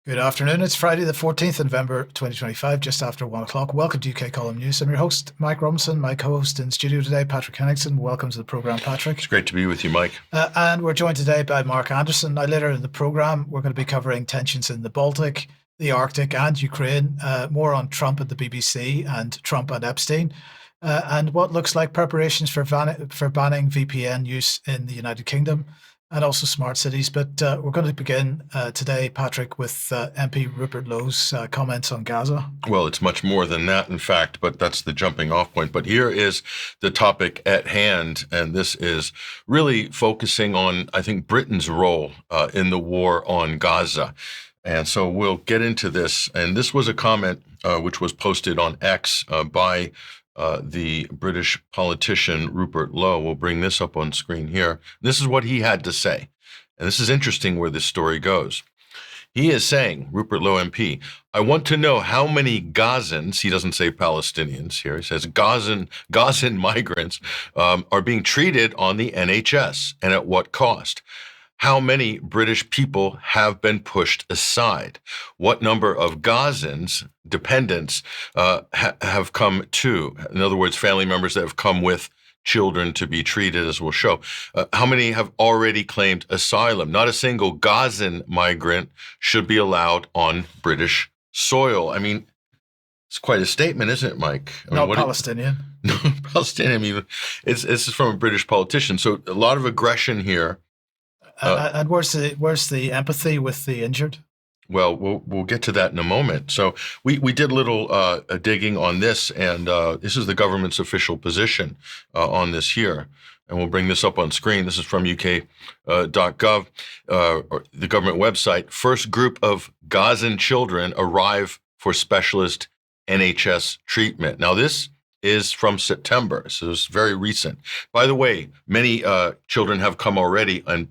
Good afternoon. It's Friday, the 14th of November, 2025, just after 1 o'clock. Welcome to UK Column News. I'm your host, Mike Robinson. My co host in studio today, Patrick Henningsen. Welcome to the programme, Patrick. It's great to be with you, Mike. And we're joined today by Mark Anderson. Now, later in the programme, we're going to be covering tensions in the Baltic, the Arctic, and Ukraine. More on Trump at the BBC and Trump and Epstein. And what looks like preparations for banning VPN use in the United Kingdom, and also smart cities. But we're going to begin today, Patrick, with MP Rupert Lowe's comments on Gaza. Well, it's much more than that, in fact, but that's the jumping off point. But here is the topic at hand, and this is really focusing on, I think, Britain's role in the war on Gaza. And so we'll get into this. And this was a comment which was posted on X by the British politician Rupert Lowe. We'll bring this up on screen here. This is what he had to say. And this is interesting where this story goes. He is saying, Rupert Lowe MP, I want to know how many Gazans, he doesn't say Palestinians here, he says Gazan migrants are being treated on the NHS and at what cost. How many British people have been pushed aside? What number of Gazans, dependents, have come to? In other words, family members that have come with children to be treated, as we'll show. How many have already claimed asylum? Not a single Gazan migrant should be allowed on British soil. I mean, it's quite a statement, isn't it, Mike? Not Palestinian. No, Palestinian. I mean, it's from a British politician. So a lot of aggression here. And where's the empathy with the injured? Well, we'll get to that in a moment. So we did a little digging on this, and this is the government's official position on this here. And we'll bring this up on screen. This is from UK.gov, or the government website. First group of Gazan children arrive for specialist NHS treatment. Now, this is from September, so it's very recent. By the way, many children have come already and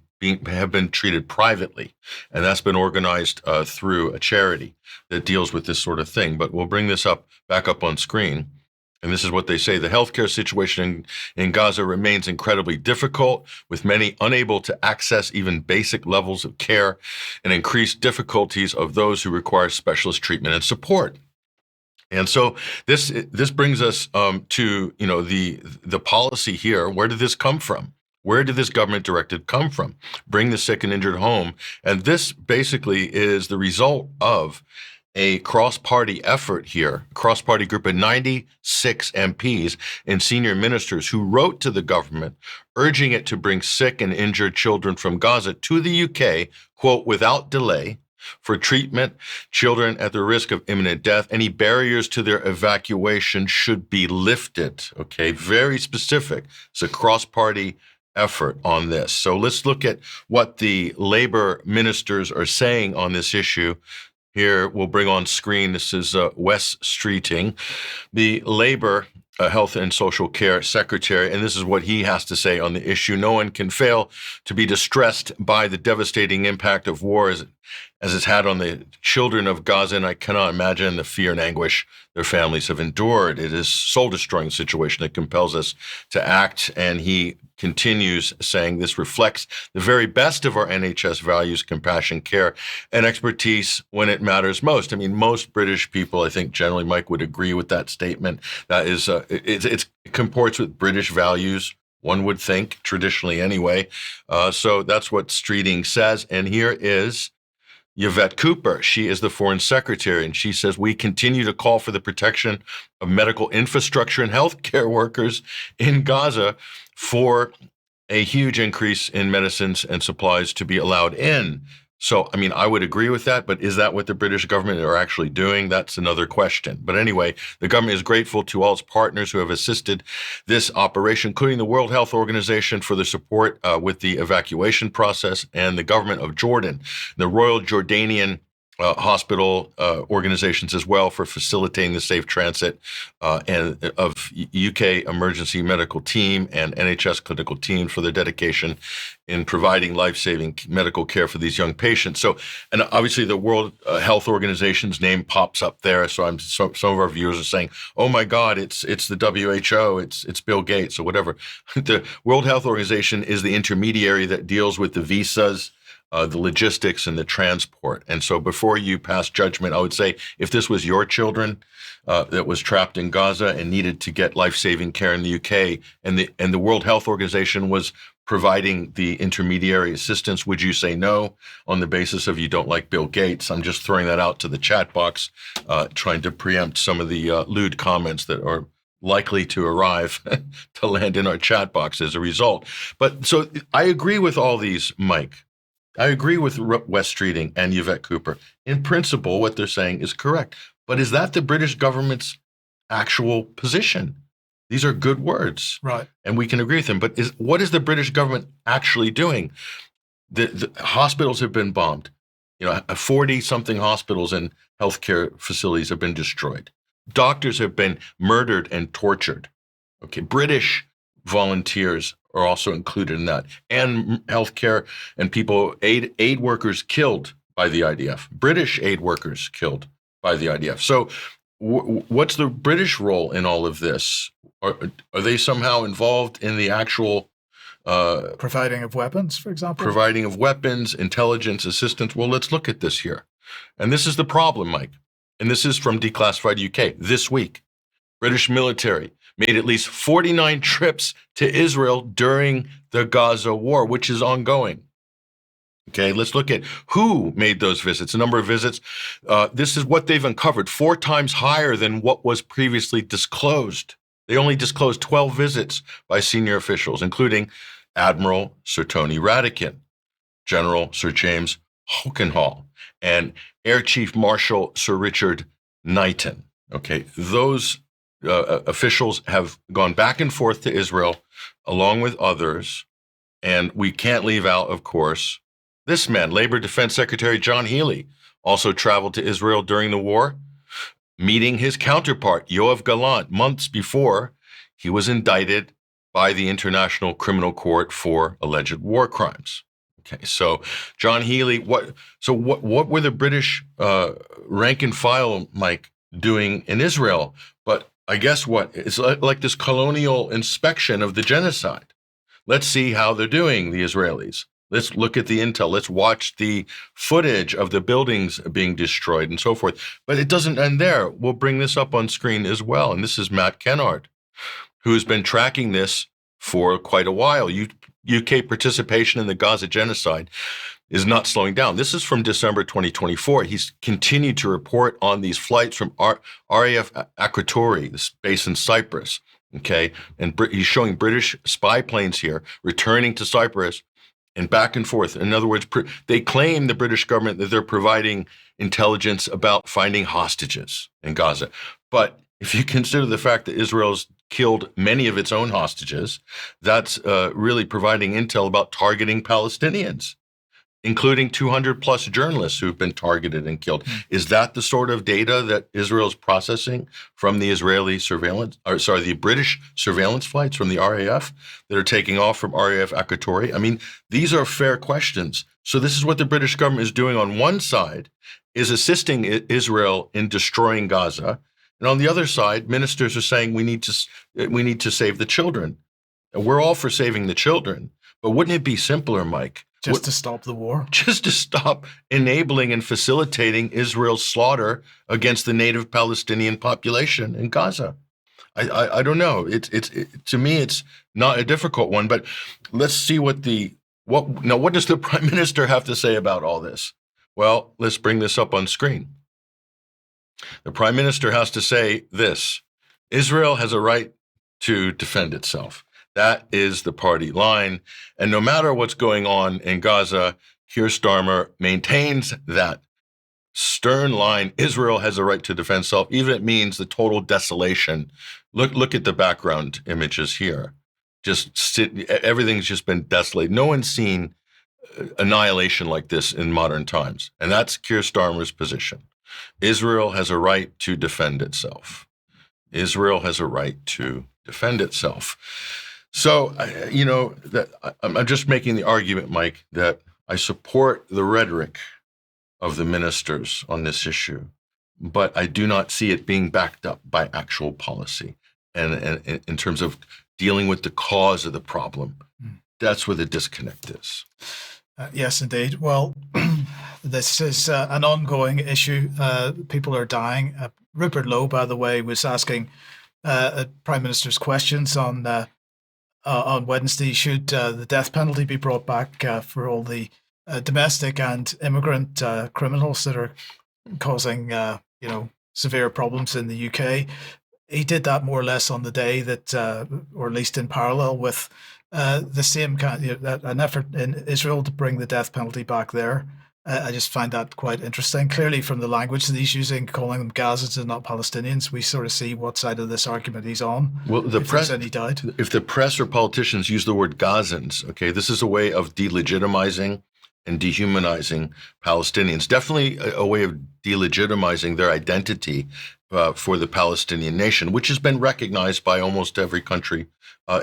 have been treated privately, and that's been organized through a charity that deals with this sort of thing. But we'll bring this back up on screen. And this is what they say. The healthcare situation in Gaza remains incredibly difficult, with many unable to access even basic levels of care, and increased difficulties of those who require specialist treatment and support. And so this brings us to the policy here. Where did this come from? Where did this government directive come from? Bring the sick and injured home. And this basically is the result of a cross-party effort here, a cross-party group of 96 MPs and senior ministers who wrote to the government urging it to bring sick and injured children from Gaza to the UK, quote, without delay, for treatment. Children at the risk of imminent death. Any barriers to their evacuation should be lifted. Okay, very specific. It's a cross-party effort on this. So let's look at what the labor ministers are saying on this issue. Here we'll bring on screen. This is Wes Streeting, the Labor Health and Social Care Secretary, and this is what he has to say on the issue. No one can fail to be distressed by the devastating impact of war as it's had on the children of Gaza, and I cannot imagine the fear and anguish their families have endured. It is a soul-destroying situation that compels us to act, and he continues saying this reflects the very best of our NHS values, compassion, care, and expertise when it matters most. I mean, most British people, I think generally, Mike, would agree with that statement. That is, it comports with British values, one would think, traditionally anyway. So that's what Streeting says. And here is Yvette Cooper. She is the Foreign Secretary, and she says, we continue to call for the protection of medical infrastructure and healthcare workers in Gaza for a huge increase in medicines and supplies to be allowed in. So, I mean, I would agree with that, but is that what the British government are actually doing? That's another question. But anyway, the government is grateful to all its partners who have assisted this operation, including the World Health Organization for the support with the evacuation process, and the government of Jordan, the Royal Jordanian hospital organizations as well, for facilitating the safe transit and of UK emergency medical team and NHS clinical team for their dedication in providing life-saving medical care for these young patients. So, and obviously the World Health Organization's name pops up there. So some of our viewers are saying, "Oh my God, it's the WHO, it's Bill Gates or whatever." The World Health Organization is the intermediary that deals with the visas the logistics and the transport. And so before you pass judgment, I would say if this was your children that was trapped in Gaza and needed to get life-saving care in the UK, and the World Health Organization was providing the intermediary assistance, would you say no on the basis of you don't like Bill Gates? I'm just throwing that out to the chat box, trying to preempt some of the lewd comments that are likely to arrive to land in our chat box as a result. But so I agree with all these, Mike. I agree with Wes Streeting and Yvette Cooper. In principle, what they're saying is correct. But is that the British government's actual position? These are good words, right? And we can agree with them. But what is the British government actually doing? The hospitals have been bombed. 40-something hospitals and healthcare facilities have been destroyed. Doctors have been murdered and tortured. Okay, British volunteers are also included in that, and healthcare and people, aid workers killed by the IDF. British aid workers killed by the IDF. So, what's the British role in all of this? Are they somehow involved in the actual providing of weapons, for example? Providing of weapons, intelligence, assistance. Well, let's look at this here. And this is the problem, Mike. And this is from Declassified UK this week. British military made at least 49 trips to Israel during the Gaza war, which is ongoing. Okay, let's look at who made those visits, the number of visits. This is what they've uncovered, 4 times higher than what was previously disclosed. They only disclosed 12 visits by senior officials, including Admiral Sir Tony Radakin, General Sir James Hokenhall, and Air Chief Marshal Sir Richard Knighton. Okay, those officials have gone back and forth to Israel along with others, and we can't leave out, of course, this man, Labor Defense Secretary John Healey, also traveled to Israel during the war, meeting his counterpart, Yoav Gallant, months before he was indicted by the International Criminal Court for alleged war crimes. Okay, so John Healey, what were the British rank and file, Mike, doing in Israel? But I guess what? It's like this colonial inspection of the genocide. Let's see how they're doing, the Israelis. Let's look at the intel. Let's watch the footage of the buildings being destroyed and so forth. But it doesn't end there. We'll bring this up on screen as well. And this is Matt Kennard, who has been tracking this for quite a while. UK participation in the Gaza genocide is not slowing down. This is from December 2024. He's continued to report on these flights from RAF Akrotiri, this base in Cyprus. Okay, and he's showing British spy planes here returning to Cyprus and back and forth. In other words, they claim, the British government, that they're providing intelligence about finding hostages in Gaza. But if you consider the fact that Israel's killed many of its own hostages, that's really providing intel about targeting Palestinians, including 200 plus journalists who've been targeted and killed. Is that the sort of data that Israel's processing from the the British surveillance flights from the RAF that are taking off from RAF Akrotiri? I mean, these are fair questions. So this is what the British government is doing on one side, is assisting Israel in destroying Gaza. And on the other side, ministers are saying we need to save the children. And we're all for saving the children. But wouldn't it be simpler, Mike? Just to stop the war? Just to stop enabling and facilitating Israel's slaughter against the native Palestinian population in Gaza. I don't know. To me, it's not a difficult one. But let's see what does the Prime Minister have to say about all this? Well, let's bring this up on screen. The Prime Minister has to say this: Israel has a right to defend itself. That is the party line. And no matter what's going on in Gaza, Keir Starmer maintains that stern line. Israel has a right to defend itself, even if it means the total desolation. Look at the background images here. Everything's just been desolated. No one's seen annihilation like this in modern times. And that's Keir Starmer's position. Israel has a right to defend itself. Israel has a right to defend itself. So, I'm just making the argument, Mike, that I support the rhetoric of the ministers on this issue, but I do not see it being backed up by actual policy. And in terms of dealing with the cause of the problem, that's where the disconnect is. Yes, indeed. Well, this is an ongoing issue. People are dying. Rupert Lowe, by the way, was asking Prime Minister's questions on Wednesday. Should the death penalty be brought back for all the domestic and immigrant criminals that are causing, severe problems in the UK? He did that more or less on the day that, or at least in parallel with the same kind, an effort in Israel to bring the death penalty back there. I just find that quite interesting. Clearly, from the language that he's using, calling them Gazans and not Palestinians, we sort of see what side of this argument he's on. Well, if there's any doubt. If the press or politicians use the word Gazans, okay, this is a way of delegitimizing and dehumanizing Palestinians. Definitely a way of delegitimizing their identity for the Palestinian nation, which has been recognized by almost every country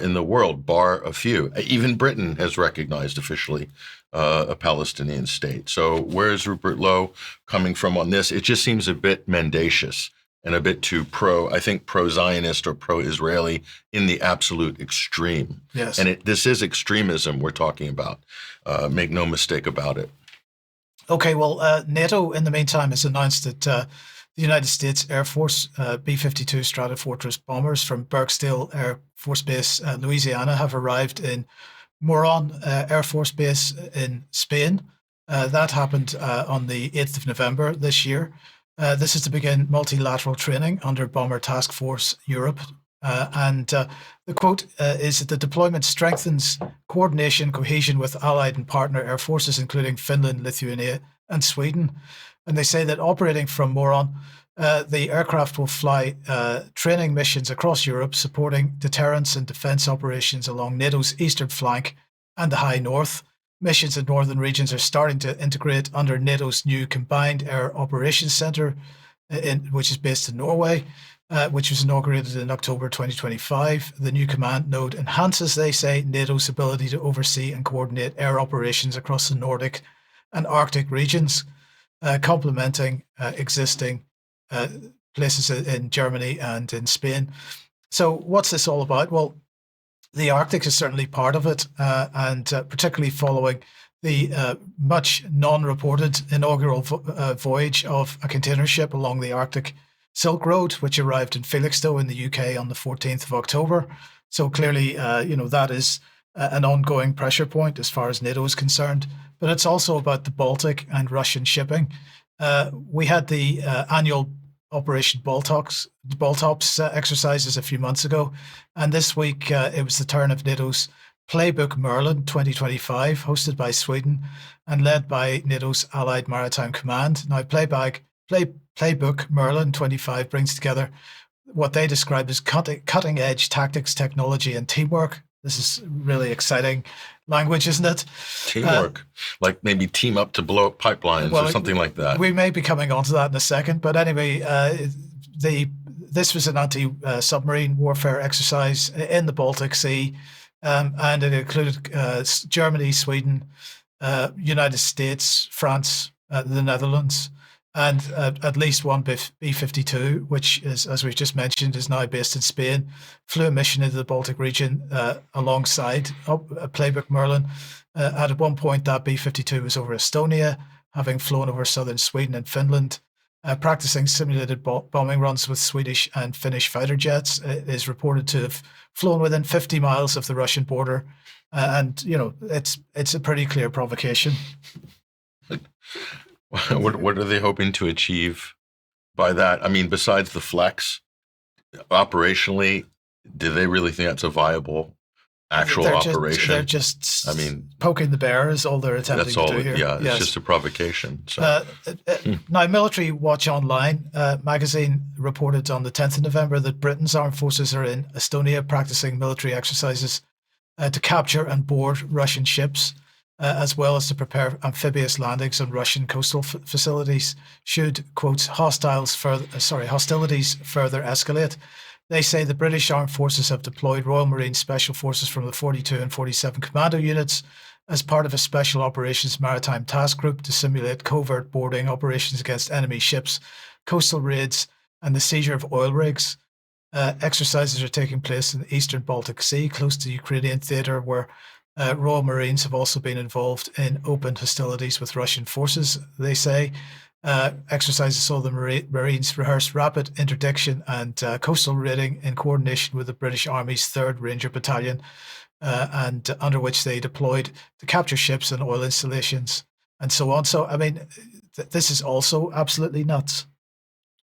in the world, bar a few. Even Britain has recognized officially a Palestinian state. So where is Rupert Lowe coming from on this? It just seems a bit mendacious and a bit too pro-Zionist or pro-Israeli in the absolute extreme. Yes. And this is extremism we're talking about. Make no mistake about it. Okay, well, NATO, in the meantime, has announced that the United States Air Force B-52 Stratofortress bombers from Barksdale Air Force Base, Louisiana, have arrived in Moron Air Force Base in Spain. That happened on the 8th of November this year. This is to begin multilateral training under Bomber Task Force Europe. And the quote is that the deployment strengthens coordination, cohesion with allied and partner air forces, including Finland, Lithuania, and Sweden. And they say that operating from Moron, the aircraft will fly training missions across Europe, supporting deterrence and defense operations along NATO's eastern flank and the High North. Missions in northern regions are starting to integrate under NATO's new Combined Air Operations Centre, which is based in Norway, which was inaugurated in October 2025. The new command node enhances, they say, NATO's ability to oversee and coordinate air operations across the Nordic and Arctic regions, complementing existing places in Germany and in Spain. So what's this all about? Well, the Arctic is certainly part of it, and particularly following the much non-reported inaugural voyage of a container ship along the Arctic Silk Road, which arrived in Felixstowe in the UK on the 14th of October. So clearly, that is an ongoing pressure point as far as NATO is concerned. But it's also about the Baltic and Russian shipping. We had the annual Operation Baltops exercises a few months ago. And this week, it was the turn of NATO's Playbook Merlin 2025, hosted by Sweden and led by NATO's Allied Maritime Command. Now, Playbook Merlin 25 brings together what they describe as cutting-edge tactics, technology, and teamwork. This is really exciting language, isn't it? Teamwork, like maybe team up to blow up pipelines or something like that. We may be coming on to that in a second, but anyway, this was an anti-submarine warfare exercise in the Baltic Sea, and it included Germany, Sweden, United States, France, the Netherlands, and at least one B-52, which is, as we've just mentioned, is now based in Spain, flew a mission into the Baltic region alongside Playbook Merlin. At one point, that B-52 was over Estonia, having flown over southern Sweden and Finland, practicing simulated bombing runs with Swedish and Finnish fighter jets. It is reported to have flown within 50 miles of the Russian border. And, it's a pretty clear provocation. What are they hoping to achieve by that? I mean, besides the flex, operationally, do they really think that's a viable actual operation? They're just poking the bear is all they're attempting to do here. Yeah, it's just a provocation. So. Now, Military Watch Online magazine reported on the 10th of November that Britain's armed forces are in Estonia practicing military exercises to capture and board Russian ships, as well as to prepare amphibious landings on Russian coastal facilities should, quote, hostilities further escalate. They say the British Armed Forces have deployed Royal Marine Special Forces from the 42 and 47 Commando units as part of a Special Operations Maritime Task Group to simulate covert boarding operations against enemy ships, coastal raids, and the seizure of oil rigs. Exercises are taking place in the eastern Baltic Sea, close to the Ukrainian theatre, where Royal Marines have also been involved in open hostilities with Russian forces, they say. Exercises saw the Marines rehearse rapid interdiction and coastal raiding in coordination with the British Army's 3rd Ranger Battalion, and under which they deployed to capture ships and oil installations and so on. So, I mean, this is also absolutely nuts.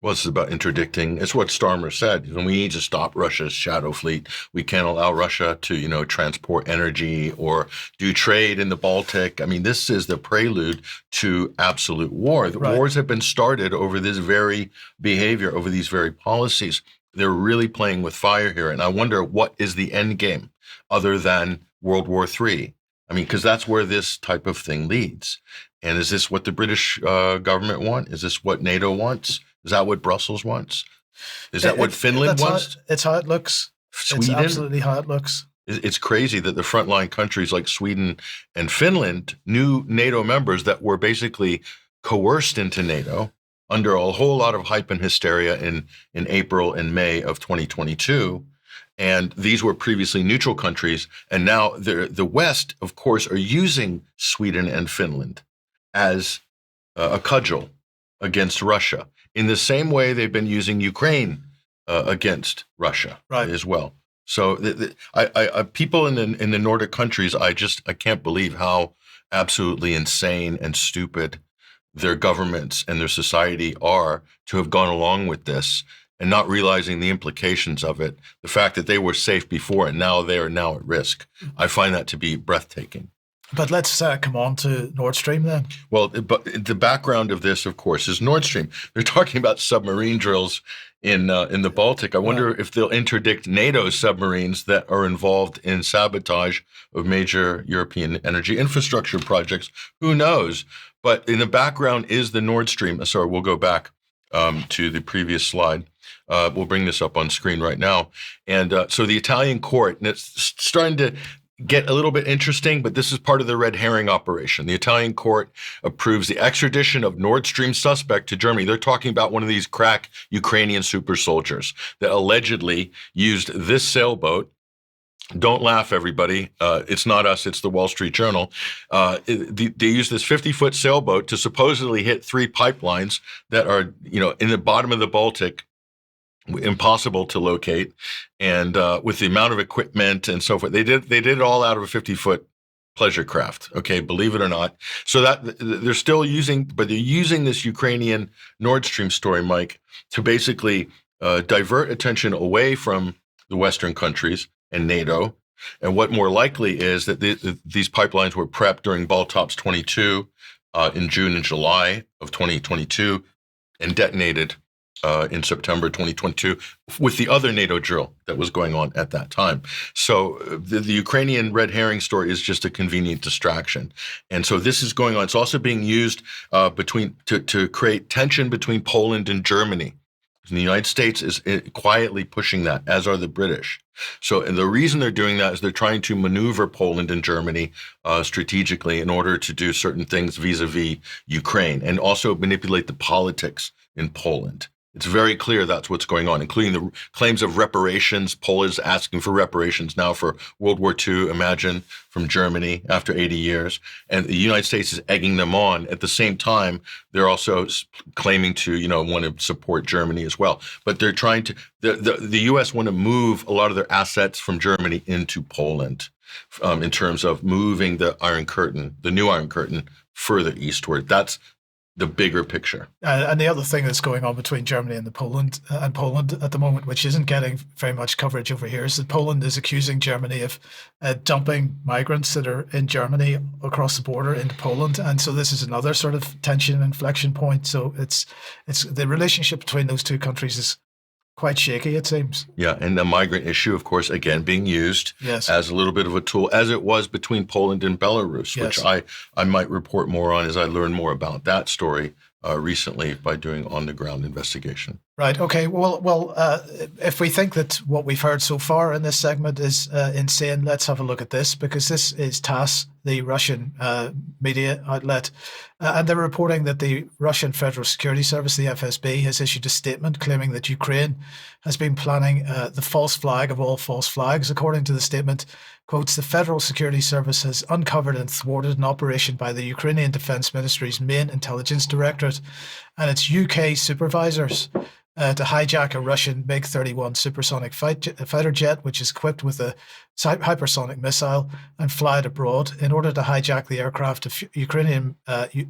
Well, this is about interdicting. It's what Starmer said. We need to stop Russia's shadow fleet. We can't allow Russia to, transport energy or do trade in the Baltic. I mean, this is the prelude to absolute war. The wars have been started over this very behavior, over these very policies. They're really playing with fire here. And I wonder, what is the end game other than World War III? I mean, because that's where this type of thing leads. And is this what the British government want? Is this what NATO wants? Is that what Brussels wants? Is that what Finland wants? It's how it looks. Sweden? It's absolutely how it looks. It's crazy that the frontline countries like Sweden and Finland, new NATO members that were basically coerced into NATO under a whole lot of hype and hysteria in April and May of 2022. And these were previously neutral countries. And now the West, of course, are using Sweden and Finland as a cudgel against Russia, in the same way they've been using Ukraine against Russia as well. So people in the Nordic countries, I can't believe how absolutely insane and stupid their governments and their society are to have gone along with this and not realizing the implications of it. The fact that they were safe before and now they are now at risk. I find that to be breathtaking. But let's come on to Nord Stream then. Well, but the background of this, of course, is Nord Stream. They're talking about submarine drills in the Baltic. I wonder if they'll interdict NATO submarines that are involved in sabotage of major European energy infrastructure projects. Who knows? But in the background is the Nord Stream. Sorry, we'll go back to the previous slide. We'll bring this up on screen right now. And so the Italian court, and it's starting to get a little bit interesting, but this is part of the red herring operation. The Italian court approves the extradition of Nord Stream suspect to Germany. They're talking about one of these crack Ukrainian super soldiers that allegedly used this sailboat. Don't laugh, everybody. It's not us. It's the Wall Street Journal. They use this 50-foot sailboat to supposedly hit 3 pipelines that are, in the bottom of the Baltic, impossible to locate, and with the amount of equipment and so forth, they did it all out of a 50-foot pleasure craft. Okay, believe it or not. So that they're still using, but they're using this Ukrainian Nord Stream story, Mike, to basically divert attention away from the Western countries and NATO. And what more likely is that these pipelines were prepped during Baltops 22 in June and July of 2022 and detonated in September 2022 with the other NATO drill that was going on at that time. So the Ukrainian red herring story is just a convenient distraction. And so this is going on. It's also being used to create tension between Poland and Germany. And the United States is quietly pushing that, as are the British. So, and the reason they're doing that is they're trying to maneuver Poland and Germany strategically in order to do certain things vis-a-vis Ukraine, and also manipulate the politics in Poland. It's very clear that's what's going on, including the claims of reparations. Poland is asking for reparations now for World War II, imagine, from Germany after 80 years. And the United States is egging them on. At the same time, they're also claiming to, want to support Germany as well. But they're trying to, the U.S. want to move a lot of their assets from Germany into Poland in terms of moving the Iron Curtain, the new Iron Curtain, further eastward. That's the bigger picture. And the other thing that's going on between Germany and Poland at the moment, which isn't getting very much coverage over here, is that Poland is accusing Germany of dumping migrants that are in Germany across the border into Poland. And so this is another sort of tension inflection point. So it's the relationship between those two countries is quite shaky, it seems. Yeah, and the migrant issue, of course, again, being used as a little bit of a tool, as it was between Poland and Belarus, which I might report more on as I learn more about that story recently by doing on-the-ground investigation. Right. Okay. If we think that what we've heard so far in this segment is insane, let's have a look at this, because this is TASS, the Russian media outlet, and they're reporting that the Russian Federal Security Service, the FSB, has issued a statement claiming that Ukraine has been planning the false flag of all false flags. According to the statement, quotes, the Federal Security Service has uncovered and thwarted an operation by the Ukrainian Defense Ministry's main intelligence directorate and its UK supervisors to hijack a Russian MiG-31 supersonic fighter jet, which is equipped with a hypersonic missile, and fly it abroad. In order to hijack the aircraft, Ukrainian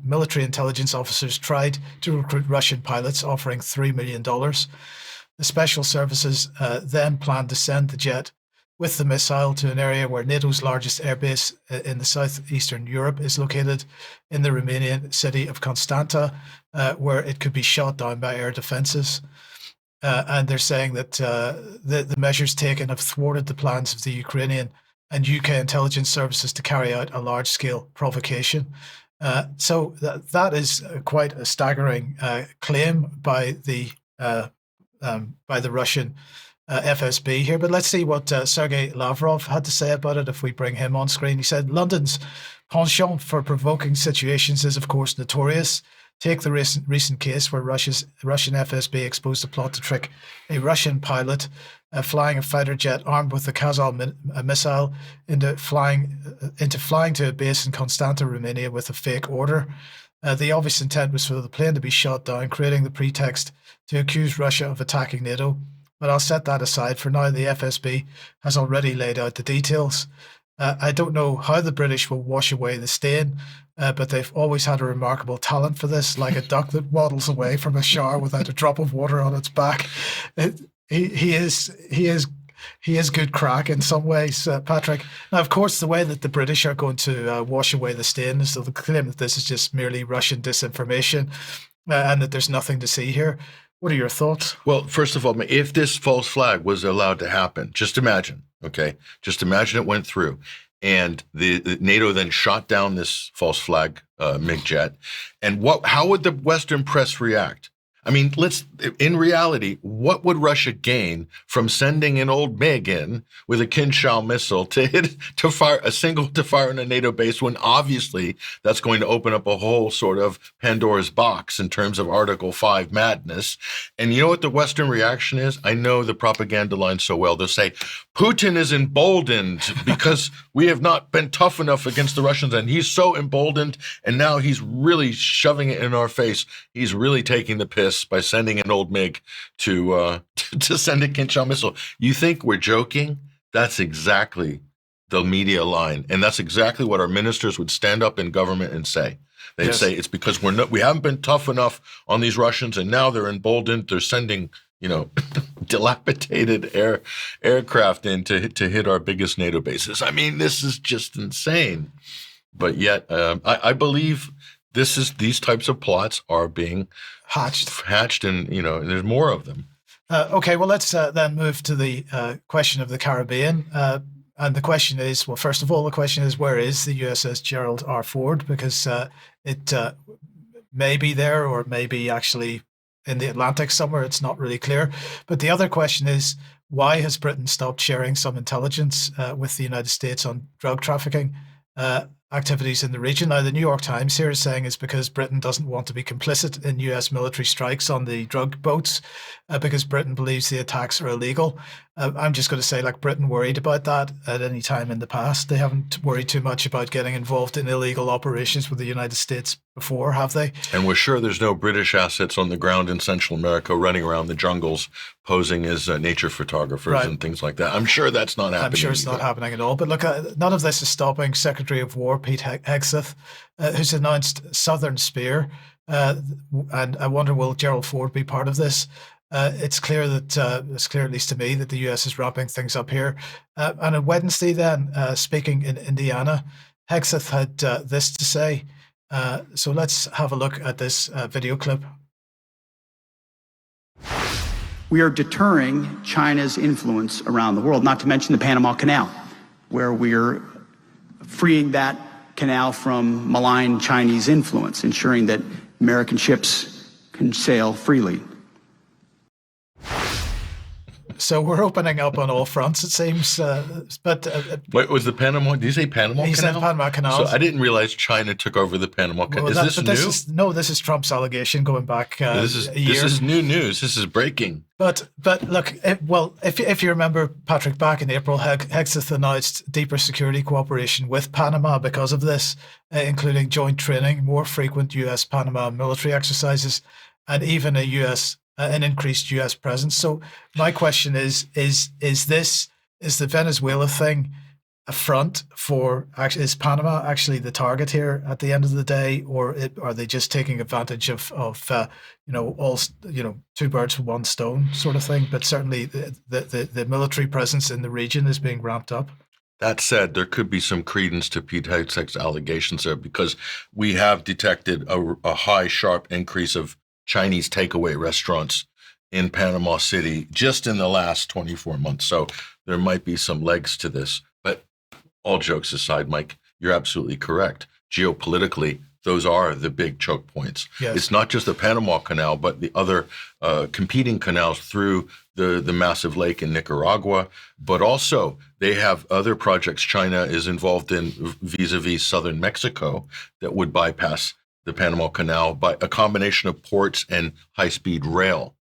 military intelligence officers tried to recruit Russian pilots, offering $3 million. The special services then planned to send the jet with the missile to an area where NATO's largest airbase in the southeastern Europe is located, in the Romanian city of Constanta, where it could be shot down by air defenses. And they're saying that the measures taken have thwarted the plans of the Ukrainian and UK intelligence services to carry out a large-scale provocation. So that is quite a staggering claim by the Russian FSB here. But let's see what Sergei Lavrov had to say about it if we bring him on screen. He said, London's penchant for provoking situations is, of course, notorious. Take the recent case where Russian FSB exposed a plot to trick a Russian pilot flying a fighter jet armed with the Kazal missile into flying to a base in Constanta, Romania, with a fake order. The obvious intent was for the plane to be shot down, creating the pretext to accuse Russia of attacking NATO. But I'll set that aside. For now, the FSB has already laid out the details. I don't know how the British will wash away the stain, but they've always had a remarkable talent for this, like a duck that waddles away from a shower without a drop of water on its back. He is good crack in some ways, Patrick. Now, of course, the way that the British are going to wash away the stain is to claim that this is just merely Russian disinformation and that there's nothing to see here. What are your thoughts? Well, first of all, if this false flag was allowed to happen, just imagine, okay? Just imagine it went through, and the NATO then shot down this false flag MiG jet, and how would the Western press react? I mean, in reality, what would Russia gain from sending an old MiG in with a Kinshal missile to fire in a NATO base, when obviously that's going to open up a whole sort of Pandora's box in terms of Article 5 madness? And you know what the Western reaction is? I know the propaganda line so well. They'll say, Putin is emboldened because we have not been tough enough against the Russians, and he's so emboldened, and now he's really shoving it in our face. He's really taking the piss by sending an old MiG to send a Kinshal missile. You think we're joking? That's exactly the media line, and that's exactly what our ministers would stand up in government and say. They'd say it's because we haven't been tough enough on these Russians, and now they're emboldened. They're sending dilapidated aircraft in to hit our biggest NATO bases. I mean, this is just insane. But yet, I believe these types of plots are being hatched, and there's more of them. Okay, well, let's then move to the question of the Caribbean. And the question is, well, first of all, the question is, where is the USS Gerald R. Ford? Because it may be there, or it may be actually in the Atlantic somewhere. It's not really clear. But the other question is, why has Britain stopped sharing some intelligence with the United States on drug trafficking activities in the region? Now, the New York Times here is saying it's because Britain doesn't want to be complicit in US military strikes on the drug boats because Britain believes the attacks are illegal. I'm just going to say, Britain worried about that at any time in the past. They haven't worried too much about getting involved in illegal operations with the United States before, have they? And we're sure there's no British assets on the ground in Central America running around the jungles posing as nature photographers and things like that. I'm sure that's not happening. I'm sure it's not happening at all. But look, none of this is stopping Secretary of War Pete Hegseth, who's announced Southern Spear. And I wonder, will Gerald Ford be part of this? It's clear, at least to me, that the US is wrapping things up here. And on Wednesday then, speaking in Indiana, Hegseth had this to say. So let's have a look at this video clip. We are deterring China's influence around the world, not to mention the Panama Canal, where we're freeing that canal from malign Chinese influence, ensuring that American ships can sail freely. So we're opening up on all fronts, it seems. But Wait, was the Panama? Did you say Panama he Canal? said Panama Canal. So I didn't realize China took over the Panama Canal. Well, Is this new? This is Trump's allegation going back This a year. is new news. This is breaking. But look, if you remember, Patrick, back in April, Hegseth announced deeper security cooperation with Panama because of this, including joint training, more frequent U.S.-Panama military exercises, and even an increased U.S. presence. So my question is the Venezuela thing a front for actually, is Panama actually the target here at the end of the day, or are they just taking advantage of two birds with one stone sort of thing? But certainly the military presence in the region is being ramped up. That said, there could be some credence to Pete Hegseth's allegations there, because we have detected a high, sharp increase of Chinese takeaway restaurants in Panama City just in the last 24 months. So there might be some legs to this. But all jokes aside, Mike, you're absolutely correct. Geopolitically, those are the big choke points. Yes. It's not just the Panama Canal, but the other competing canals through the massive lake in Nicaragua. But also, they have other projects China is involved in vis-a-vis southern Mexico that would bypass the Panama Canal by a combination of ports and high-speed rail,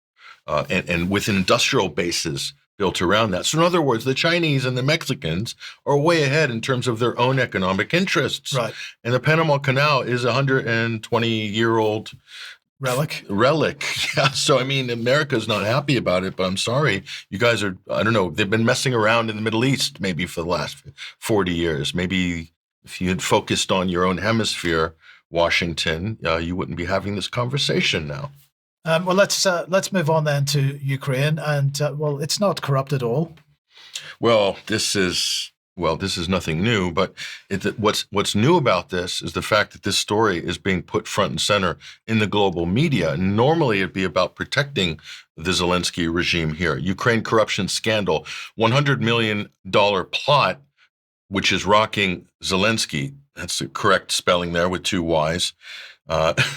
and with industrial bases built around that. So in other words, the Chinese and the Mexicans are way ahead in terms of their own economic interests. Right. And the Panama Canal is a 120-year-old relic. Yeah. So, I mean, America's not happy about it, but I'm sorry. You guys are, I don't know, they've been messing around in the Middle East maybe for the last 40 years. Maybe if you had focused on your own hemisphere, Washington, you wouldn't be having this conversation now. Well, let's move on then to Ukraine, and it's not corrupt at all. Well, this is nothing new, but what's new about this is the fact that this story is being put front and center in the global media. Normally, it'd be about protecting the Zelensky regime here. Ukraine corruption scandal, $100 million plot, which is rocking Zelensky. That's the correct spelling there with two Y's.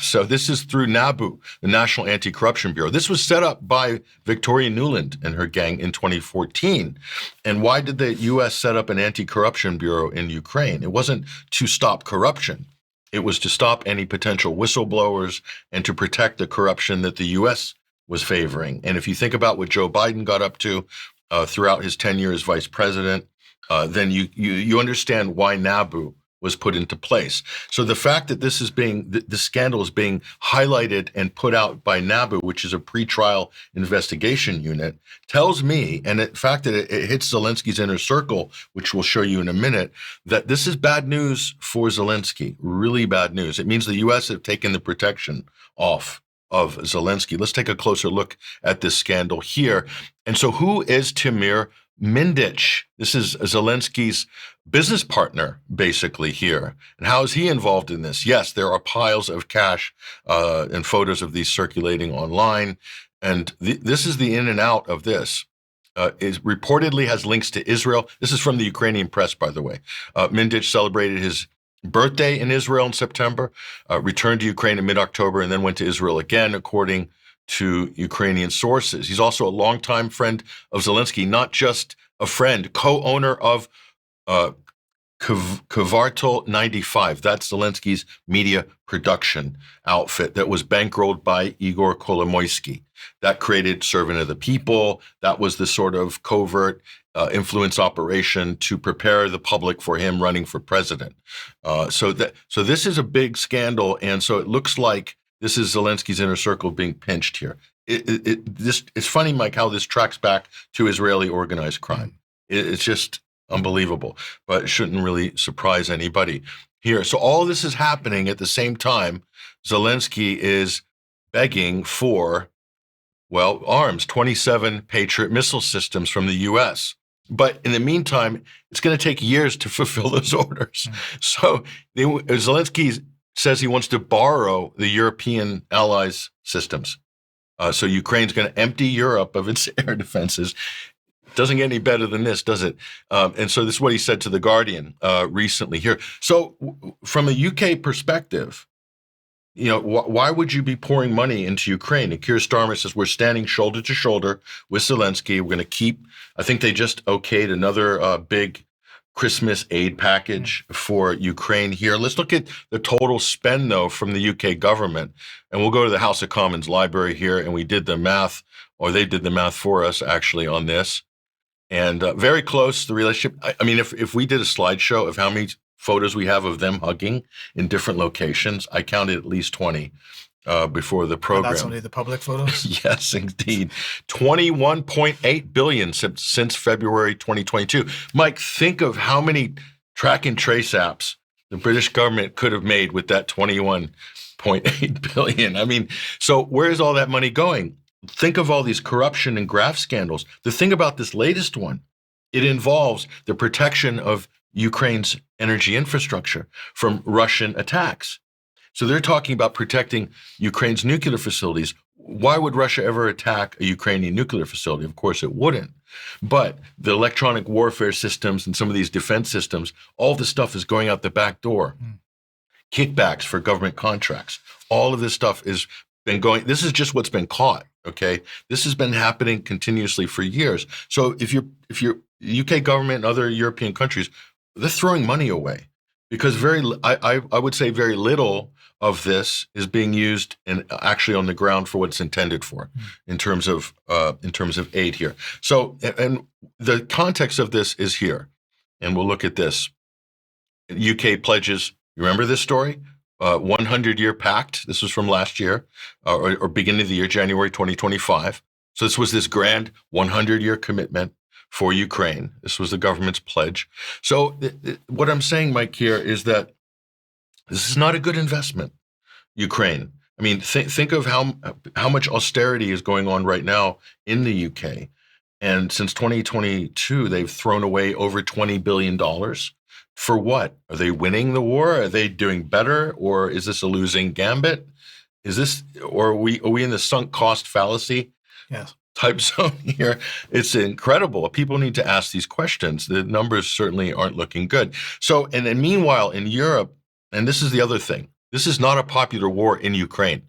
So this is through NABU, the National Anti-Corruption Bureau. This was set up by Victoria Nuland and her gang in 2014. And why did the U.S. set up an anti-corruption bureau in Ukraine? It wasn't to stop corruption. It was to stop any potential whistleblowers and to protect the corruption that the U.S. was favoring. And if you think about what Joe Biden got up to throughout his tenure as vice president, then you understand why NABU was put into place. So the fact that this scandal is being highlighted and put out by NABU, which is a pretrial investigation unit, tells me, and the fact that it hits Zelensky's inner circle, which we'll show you in a minute, that this is bad news for Zelensky, really bad news. It means the U.S. have taken the protection off of Zelensky. Let's take a closer look at this scandal here. And so who is Timur Mindich? This is Zelensky's business partner, basically, here. And how is he involved in this? Yes, there are piles of cash and photos of these circulating online. And this is the in and out of this. It reportedly has links to Israel. This is from the Ukrainian press, by the way. Mindich celebrated his birthday in Israel in September, returned to Ukraine in mid-October, and then went to Israel again, according to Ukrainian sources. He's also a longtime friend of Zelensky, not just a friend, co-owner of Kvartal 95. That's Zelensky's media production outfit that was bankrolled by Igor Kolomoisky. That created Servant of the People. That was the sort of covert influence operation to prepare the public for him running for president. So this is a big scandal, and so it looks like this is Zelensky's inner circle being pinched here. It's funny, Mike, how this tracks back to Israeli organized crime. It's just unbelievable, but it shouldn't really surprise anybody here. So all this is happening at the same time. Zelensky is begging for, arms, 27 Patriot missile systems from the U.S. But in the meantime, it's going to take years to fulfill those orders. So Zelensky says he wants to borrow the European allies' systems. So Ukraine's going to empty Europe of its air defenses. Doesn't get any better than this, does it? And so this is what he said to The Guardian recently here. So from a UK perspective, Why would you be pouring money into Ukraine? And Keir Starmer says, we're standing shoulder to shoulder with Zelensky. We're going to keep, I think they just okayed another big Christmas aid package for Ukraine here. Let's look at the total spend, though, from the UK government. And we'll go to the House of Commons library here. And we did the math, or they did the math for us, actually, on this. And very close, the relationship. I mean, if we did a slideshow of how many photos we have of them hugging in different locations, I counted at least 20 before the program. And that's only the public photos? Yes, indeed. 21.8 billion since February 2022. Mike, think of how many track and trace apps the British government could have made with that 21.8 billion. I mean, so where is all that money going? Think of all these corruption and graft scandals. The thing about this latest one, it involves the protection of Ukraine's energy infrastructure from Russian attacks. So they're talking about protecting Ukraine's nuclear facilities. Why would Russia ever attack a Ukrainian nuclear facility? Of course, it wouldn't. But the electronic warfare systems and some of these defense systems, all this stuff is going out the back door. Kickbacks for government contracts. All of this stuff has been going. This is just what's been caught. Okay, this has been happening continuously for years. So if you're UK government and other European countries, they're throwing money away because I would say very little of this is being used and actually on the ground for what it's intended for in terms of aid here. So, and the context of this is here, and we'll look at this. UK pledges. You remember this story? 100-year pact. This was from last year, or beginning of the year, January 2025. So this was this grand 100-year commitment for Ukraine. This was the government's pledge. So what I'm saying, Mike, here is that this is not a good investment, Ukraine. I mean, think of how much austerity is going on right now in the UK. And since 2022, they've thrown away over $20 billion. For what? Are they winning the war? Are they doing better? Or is this a losing gambit? Or are we in the sunk cost fallacy? Yes. Type zone here? It's incredible. People need to ask these questions. The numbers certainly aren't looking good. So, and then meanwhile in Europe, and this is the other thing, this is not a popular war in Ukraine.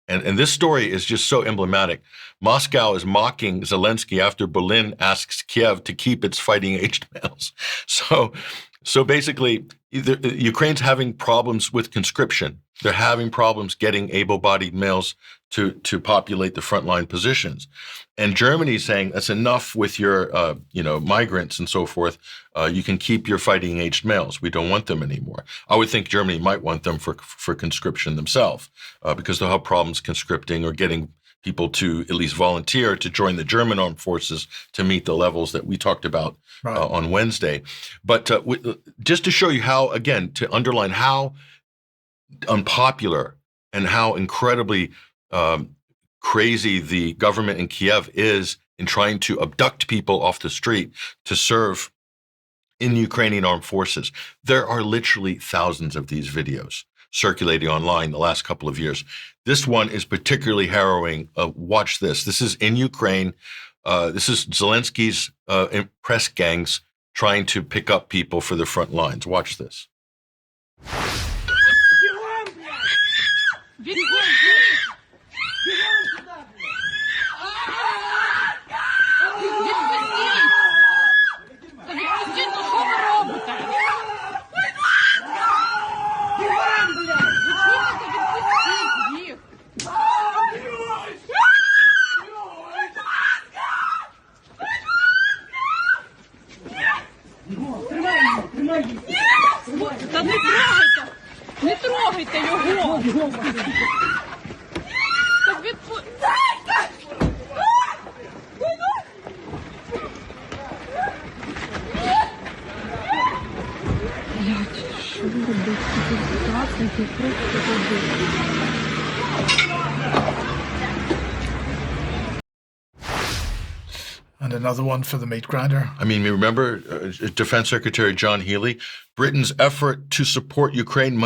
And this story is just so emblematic. Moscow is mocking Zelensky after Berlin asks Kiev to keep its fighting-aged males. So basically, Ukraine's having problems with conscription. They're having problems getting able-bodied males to populate the frontline positions. And Germany's saying that's enough with your migrants and so forth. You can keep your fighting-aged males. We don't want them anymore. I would think Germany might want them for conscription themselves because they'll have problems conscripting or getting people to at least volunteer to join the German armed forces to meet the levels that we talked about on Wednesday. But just to show you how, again, to underline how unpopular and how incredibly crazy the government in Kiev is in trying to abduct people off the street to serve in Ukrainian armed forces. There are literally thousands of these videos circulating online the last couple of years. This one is particularly harrowing. Watch this. This is in Ukraine. This is Zelensky's press gangs trying to pick up people for the front lines. Watch this. Та не трогайте його! Так що ви робите? Це просто робити. And another one for the meat grinder. I mean, remember Defense Secretary John Healey? Britain's effort to support Ukraine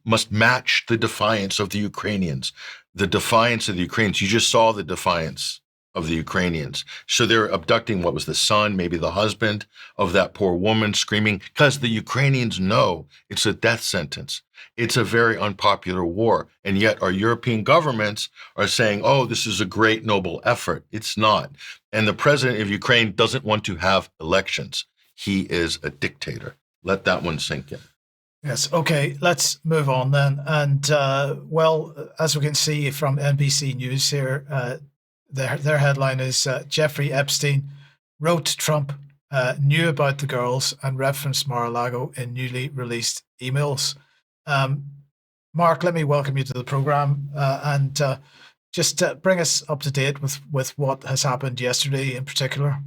must match the defiance of the Ukrainians. The defiance of the Ukrainians. You just saw the defiance of the Ukrainians. So they're abducting what was the son, maybe the husband of that poor woman, screaming, because the Ukrainians know it's a death sentence. It's a very unpopular war. And yet our European governments are saying, oh, this is a great, noble effort. It's not. And the president of Ukraine doesn't want to have elections. He is a dictator. Let that one sink in. Yes. Okay. Let's move on then. And well, as we can see from NBC News here, their headline is Jeffrey Epstein wrote Trump, knew about the girls, and referenced Mar-a-Lago in newly released emails. Mark, let me welcome you to the program and just bring us up to date with what has happened yesterday in particular.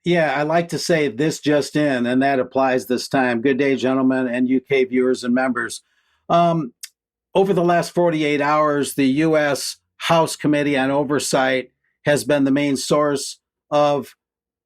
Yeah, I like to say this just in, and that applies this time. Good day, gentlemen, and UK viewers and members. Over the last 48 hours, the U.S. House Committee on Oversight has been the main source of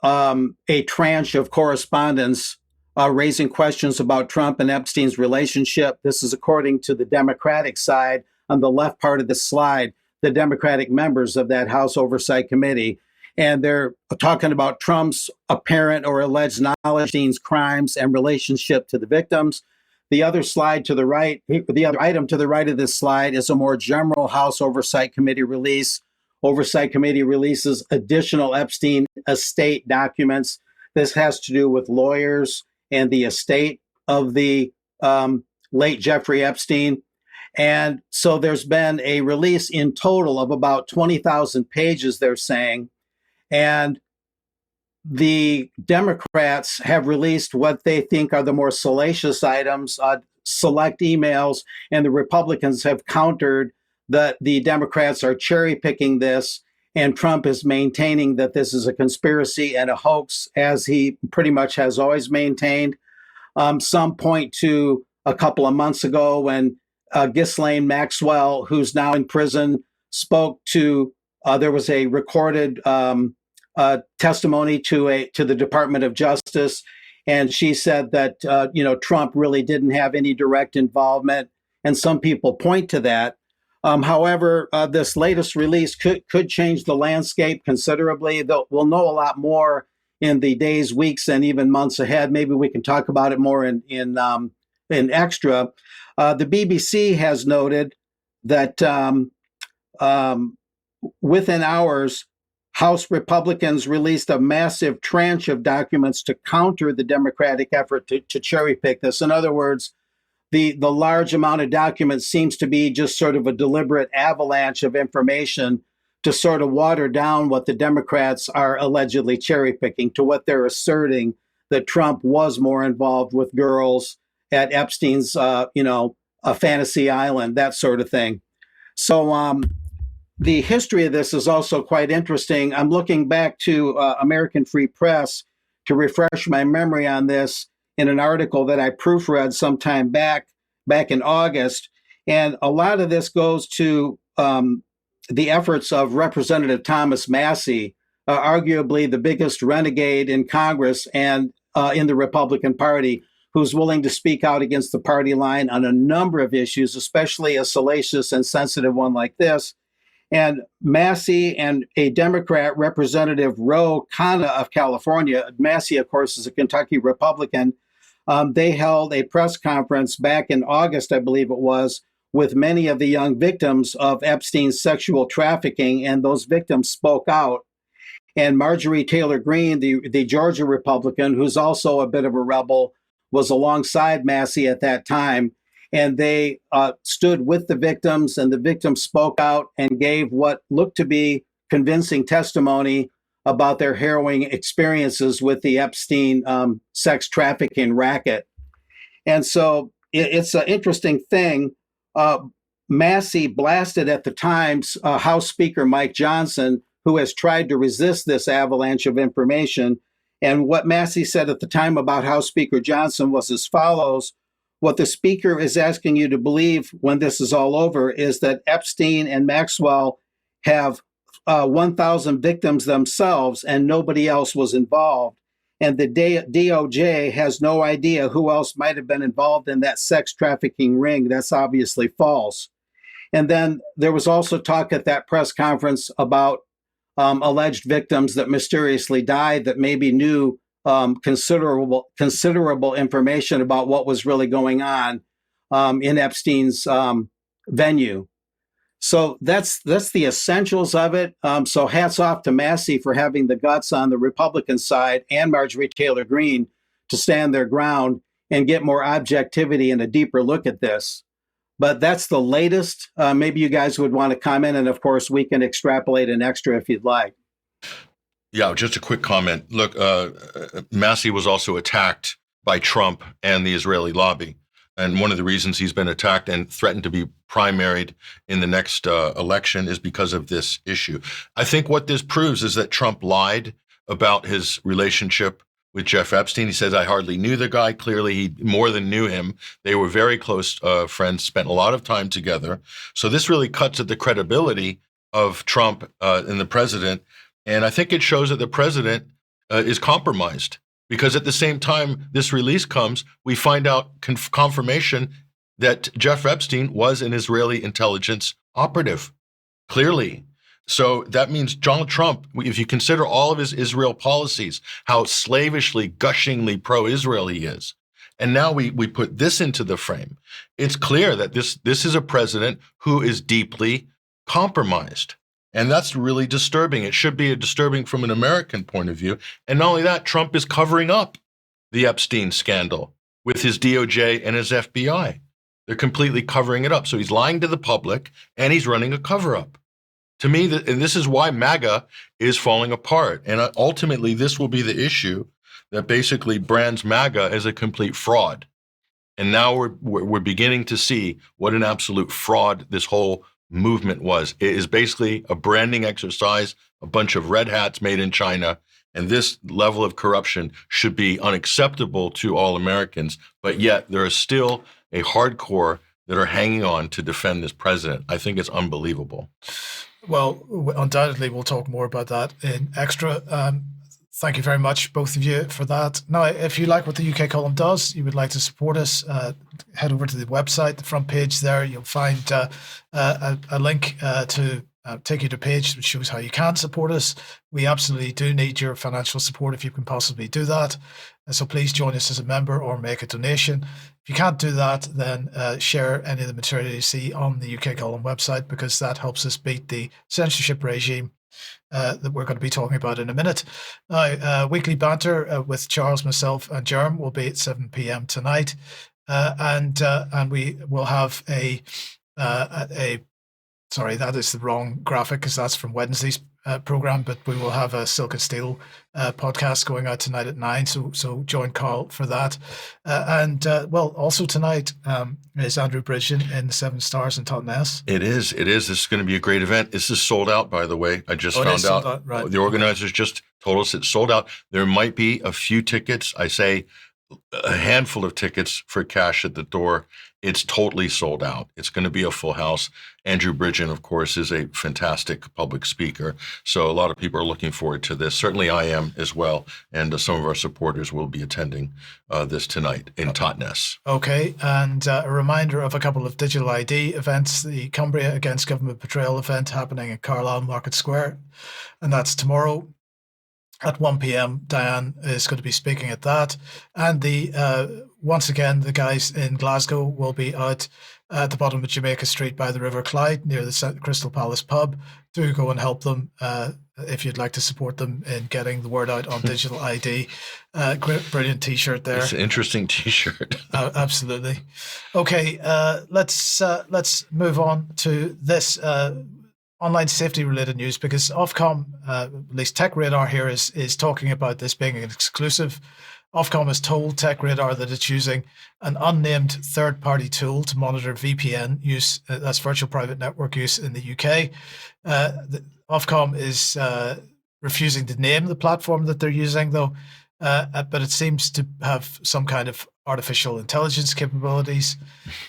a tranche of correspondence raising questions about Trump and Epstein's relationship. This is according to the Democratic side on the left part of the slide, the Democratic members of that House Oversight Committee. And they're talking about Trump's apparent or alleged knowledge of Epstein's crimes and relationship to the victims. The other slide to the right, the other item to the right of this slide is a more general House Oversight Committee release. Oversight Committee releases additional Epstein estate documents. This has to do with lawyers and the estate of the late Jeffrey Epstein. And so there's been a release in total of about 20,000 pages, they're saying. And the Democrats have released what they think are the more salacious items, select emails, and the Republicans have countered that the Democrats are cherry picking this, and Trump is maintaining that this is a conspiracy and a hoax, as he pretty much has always maintained. Some point to a couple of months ago when Ghislaine Maxwell, who's now in prison, spoke to, there was a recorded testimony to the Department of Justice, and she said that Trump really didn't have any direct involvement, and some people point to that. However, this latest release could change the landscape considerably. We'll know a lot more in the days, weeks, and even months ahead. Maybe we can talk about it more in extra. The BBC has noted that within hours, House Republicans released a massive tranche of documents to counter the Democratic effort to cherry pick this. In other words, the large amount of documents seems to be just sort of a deliberate avalanche of information to sort of water down what the Democrats are allegedly cherry picking, to what they're asserting that Trump was more involved with girls at Epstein's, a fantasy island, that sort of thing. So the history of this is also quite interesting. I'm looking back to American Free Press to refresh my memory on this in an article that I proofread sometime back in August. And a lot of this goes to the efforts of Representative Thomas Massie, arguably the biggest renegade in Congress and in the Republican Party, who's willing to speak out against the party line on a number of issues, especially a salacious and sensitive one like this. And Massie and a Democrat, Representative Ro Khanna of California, Massie, of course, is a Kentucky Republican, they held a press conference back in August, I believe it was, with many of the young victims of Epstein's sexual trafficking, and those victims spoke out. And Marjorie Taylor Greene, the Georgia Republican, who's also a bit of a rebel, was alongside Massie at that time. And they stood with the victims, and the victims spoke out and gave what looked to be convincing testimony about their harrowing experiences with the Epstein sex trafficking racket. And so it's an interesting thing. Massie blasted at the time's House Speaker Mike Johnson, who has tried to resist this avalanche of information. And what Massie said at the time about House Speaker Johnson was as follows: what the speaker is asking you to believe when this is all over is that Epstein and Maxwell have 1,000 victims themselves and nobody else was involved. And the DOJ has no idea who else might have been involved in that sex trafficking ring. That's obviously false. And then there was also talk at that press conference about alleged victims that mysteriously died that maybe knew considerable information about what was really going on in Epstein's venue. So that's the essentials of it. So hats off to Massey for having the guts on the Republican side and Marjorie Taylor Greene to stand their ground and get more objectivity and a deeper look at this. But that's the latest. Maybe you guys would want to comment, and of course we can extrapolate an extra if you'd like. Yeah, just a quick comment. Look, Massey was also attacked by Trump and the Israeli lobby. And one of the reasons he's been attacked and threatened to be primaried in the next election is because of this issue. I think what this proves is that Trump lied about his relationship with Jeff Epstein. He says, I hardly knew the guy. Clearly, he more than knew him. They were very close friends, spent a lot of time together. So this really cuts at the credibility of Trump and the president. And I think it shows that the president is compromised. Because at the same time this release comes, we find out confirmation that Jeff Epstein was an Israeli intelligence operative, clearly. So that means Donald Trump, if you consider all of his Israel policies, how slavishly, gushingly pro-Israel he is, and now we put this into the frame, it's clear that this is a president who is deeply compromised. And that's really disturbing. It should be disturbing from an American point of view. And not only that, Trump is covering up the Epstein scandal with his DOJ and his FBI. They're completely covering it up. So he's lying to the public and he's running a cover-up. To me, and this is why MAGA is falling apart. And ultimately, this will be the issue that basically brands MAGA as a complete fraud. And now we're beginning to see what an absolute fraud this whole movement was. It is basically a branding exercise, a bunch of red hats made in China. And this level of corruption should be unacceptable to all Americans. But yet there is still a hardcore that are hanging on to defend this president. I think it's unbelievable. Well, undoubtedly, we'll talk more about that in extra. Thank you very much, both of you, for that. Now, if you like what the UK column does, you would like to support us, head over to the website, the front page there. You'll find a link to take you to a page which shows how you can support us. We absolutely do need your financial support if you can possibly do that. So please join us as a member or make a donation. If you can't do that, then share any of the material you see on the UK column website, because that helps us beat the censorship regime that we're going to be talking about in a minute. Now, weekly banter with Charles, myself, and Jerm will be at 7 p.m. tonight, and we will have sorry, that is the wrong graphic because that's from Wednesday's program, but we will have a Silk and Steel podcast going out tonight at 9. So join Carl for that. Well, also tonight is Andrew Bridgen in the 7 Stars in Totnes. It is. This is going to be a great event. This is sold out, by the way. I just found out. Right. The organizers just told us it's sold out. There might be a few tickets. I say a handful of tickets for cash at the door. It's totally sold out. It's going to be a full house. Andrew Bridgen, of course, is a fantastic public speaker. So a lot of people are looking forward to this. Certainly I am as well. And some of our supporters will be attending this tonight in Totnes. Okay. And a reminder of a couple of digital ID events. The Cumbria Against Government Betrayal event happening at Carlisle Market Square. And that's tomorrow at 1 p.m. Diane is going to be speaking at that. And once again, the guys in Glasgow will be out at the bottom of Jamaica Street by the River Clyde near the Crystal Palace pub. Do go and help them if you'd like to support them in getting the word out on digital ID. Great, brilliant T-shirt there. It's an interesting T-shirt. Absolutely. Okay, let's move on to this online safety related news, because Ofcom, at least Tech Radar here, is talking about this being an exclusive. Ofcom has told Tech Radar that it's using an unnamed third-party tool to monitor VPN use, that's virtual private network use in the UK. Ofcom is refusing to name the platform that they're using, though, but it seems to have some kind of artificial intelligence capabilities.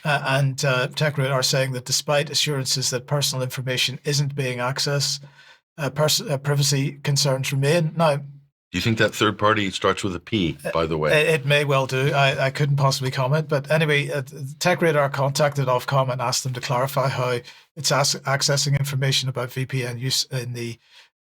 And Tech Radar are saying that despite assurances that personal information isn't being accessed, privacy concerns remain. Now, Do you think that third party starts with a P, by the way? It may well do. I couldn't possibly comment. But anyway, TechRadar contacted Ofcom and asked them to clarify how it's accessing information about VPN use in the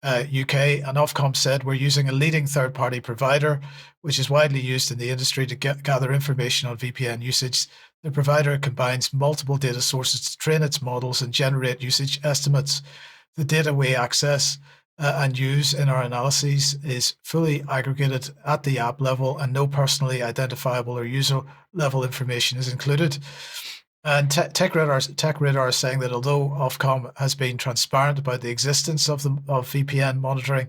UK. And Ofcom said, we're using a leading third-party provider, which is widely used in the industry to gather information on VPN usage. The provider combines multiple data sources to train its models and generate usage estimates. The data we access and use in our analyses is fully aggregated at the app level, and no personally identifiable or user level information is included. And TechRadar is saying that although Ofcom has been transparent about the existence of VPN monitoring,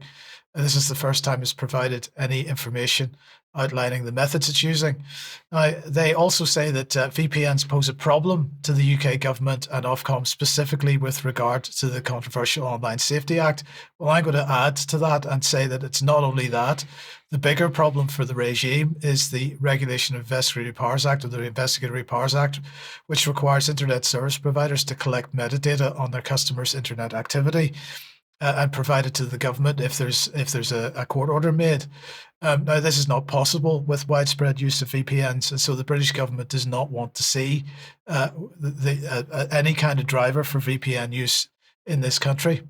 this is the first time it's provided any information outlining the methods it's using. Now, they also say that VPNs pose a problem to the UK government and Ofcom specifically with regard to the controversial Online Safety Act. Well, I'm going to add to that and say that it's not only that. The bigger problem for the regime is the Regulation of Investigatory Powers Act, or the Investigatory Powers Act, which requires internet service providers to collect metadata on their customers' internet activity and provide it to the government if there's a court order made. Now, this is not possible with widespread use of VPNs, and so the British government does not want to see any kind of driver for VPN use in this country.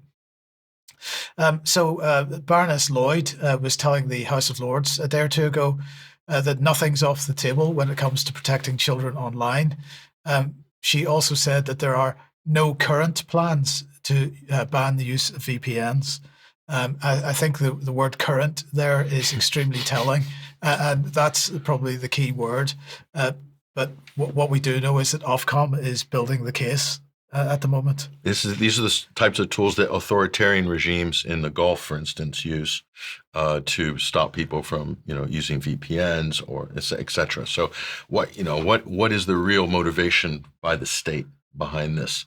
So Baroness Lloyd was telling the House of Lords a day or two ago that nothing's off the table when it comes to protecting children online. She also said that there are no current plans to ban the use of VPNs. I think the word current there is extremely telling, and that's probably the key word. But what we do know is that Ofcom is building the case at the moment. These are the types of tools that authoritarian regimes in the Gulf, for instance, use to stop people from, using VPNs or et cetera. So what is the real motivation by the state behind this?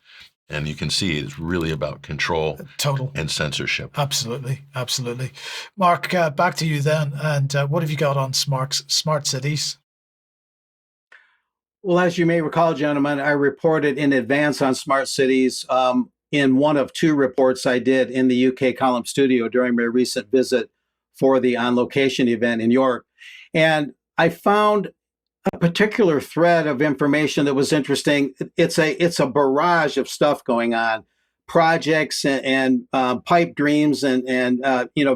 And you can see it's really about control, total, and censorship. Absolutely. Mark, back to you then. And what have you got on smart cities? Well, as you may recall, gentlemen, I reported in advance on smart cities in one of two reports I did in the UK column studio during my recent visit for the On Location event in York. And I found a particular thread of information that was interesting. It's a barrage of stuff going on, projects and pipe dreams and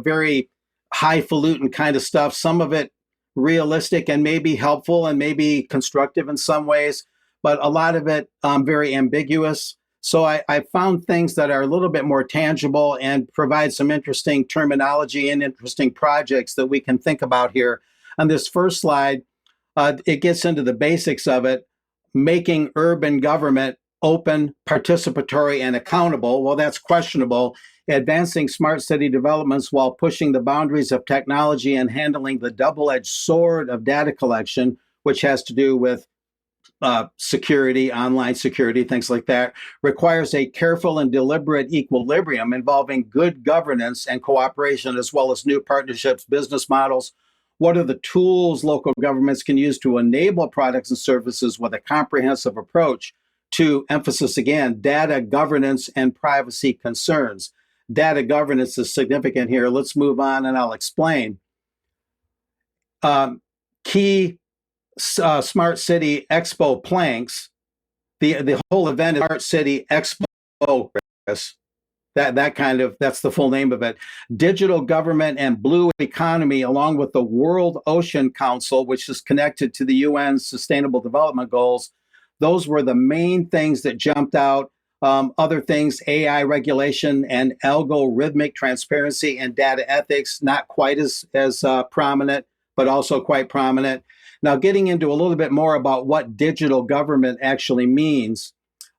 very highfalutin kind of stuff. Some of it realistic and maybe helpful and maybe constructive in some ways, but a lot of it very ambiguous. So I found things that are a little bit more tangible and provide some interesting terminology and interesting projects that we can think about here. On this first slide, it gets into the basics of it, making urban government open, participatory, and accountable. Well, that's questionable. Advancing smart city developments while pushing the boundaries of technology and handling the double-edged sword of data collection, which has to do with security, online security, things like that, requires a careful and deliberate equilibrium involving good governance and cooperation, as well as new partnerships, business models. What are the tools local governments can use to enable products and services with a comprehensive approach to, emphasis again, data governance and privacy concerns? Data governance is significant here. Let's move on and I'll explain. Key Smart City Expo planks. The whole event is Smart City Expo, Chris. That's the full name of it. Digital government and blue economy, along with the World Ocean Council, which is connected to the UN's Sustainable Development Goals. Those were the main things that jumped out. Other things, AI regulation and algorithmic transparency and data ethics, not quite as prominent, but also quite prominent. Now, getting into a little bit more about what digital government actually means,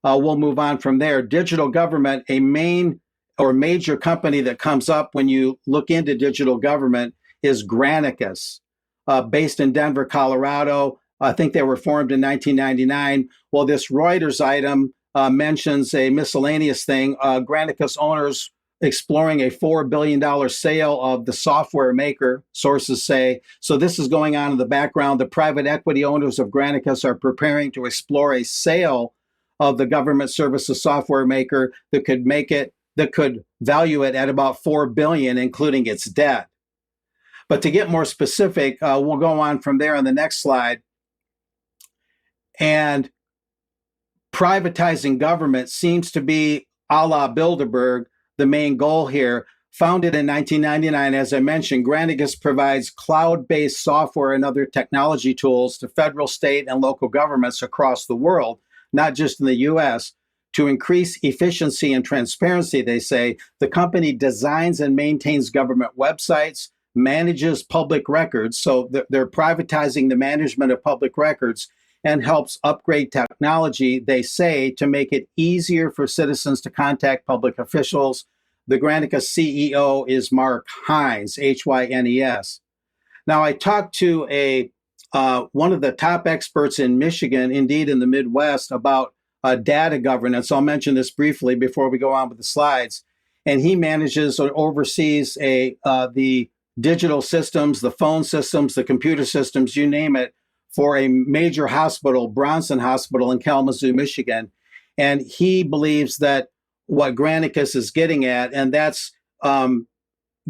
we'll move on from there. Digital government, a main or major company that comes up when you look into digital government is Granicus, based in Denver, Colorado. I think they were formed in 1999. Well, this Reuters item mentions a miscellaneous thing. Granicus owners exploring a $4 billion sale of the software maker, sources say. So this is going on in the background. The private equity owners of Granicus are preparing to explore a sale of the government services software maker that could value it at about $4 billion, including its debt. But to get more specific, we'll go on from there on the next slide. And privatizing government seems to be, a la Bilderberg, the main goal here. Founded in 1999, as I mentioned, Granicus provides cloud-based software and other technology tools to federal, state, and local governments across the world, not just in the U.S. To increase efficiency and transparency, they say, the company designs and maintains government websites, manages public records, so they're privatizing the management of public records, and helps upgrade technology, they say, to make it easier for citizens to contact public officials. The Granicus CEO is Mark Hines, Hynes. Now, I talked to one of the top experts in Michigan, indeed in the Midwest, about data governance. I'll mention this briefly before we go on with the slides. And he manages or oversees the digital systems, the phone systems, the computer systems, you name it, for a major hospital, Bronson Hospital in Kalamazoo, Michigan. And he believes that what Granicus is getting at, and that's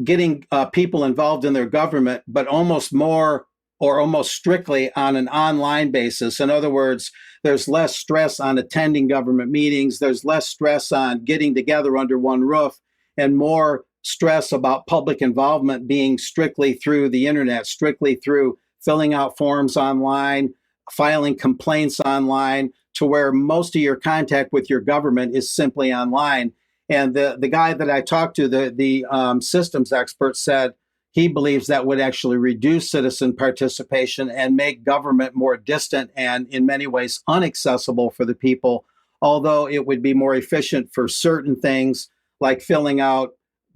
getting people involved in their government, but almost more or almost strictly on an online basis. In other words, there's less stress on attending government meetings, there's less stress on getting together under one roof, and more stress about public involvement being strictly through the internet, strictly through filling out forms online, filing complaints online, to where most of your contact with your government is simply online. And the guy that I talked to, the systems expert, said he believes that would actually reduce citizen participation and make government more distant and in many ways inaccessible for the people, although it would be more efficient for certain things like filling out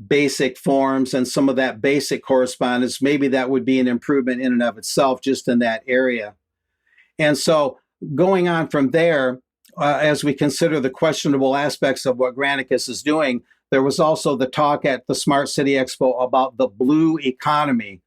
basic forms and some of that basic correspondence. Maybe that would be an improvement in and of itself just in that area. And so going on from there, as we consider the questionable aspects of what Granicus is doing, there was also the talk at the Smart City Expo about the blue economy.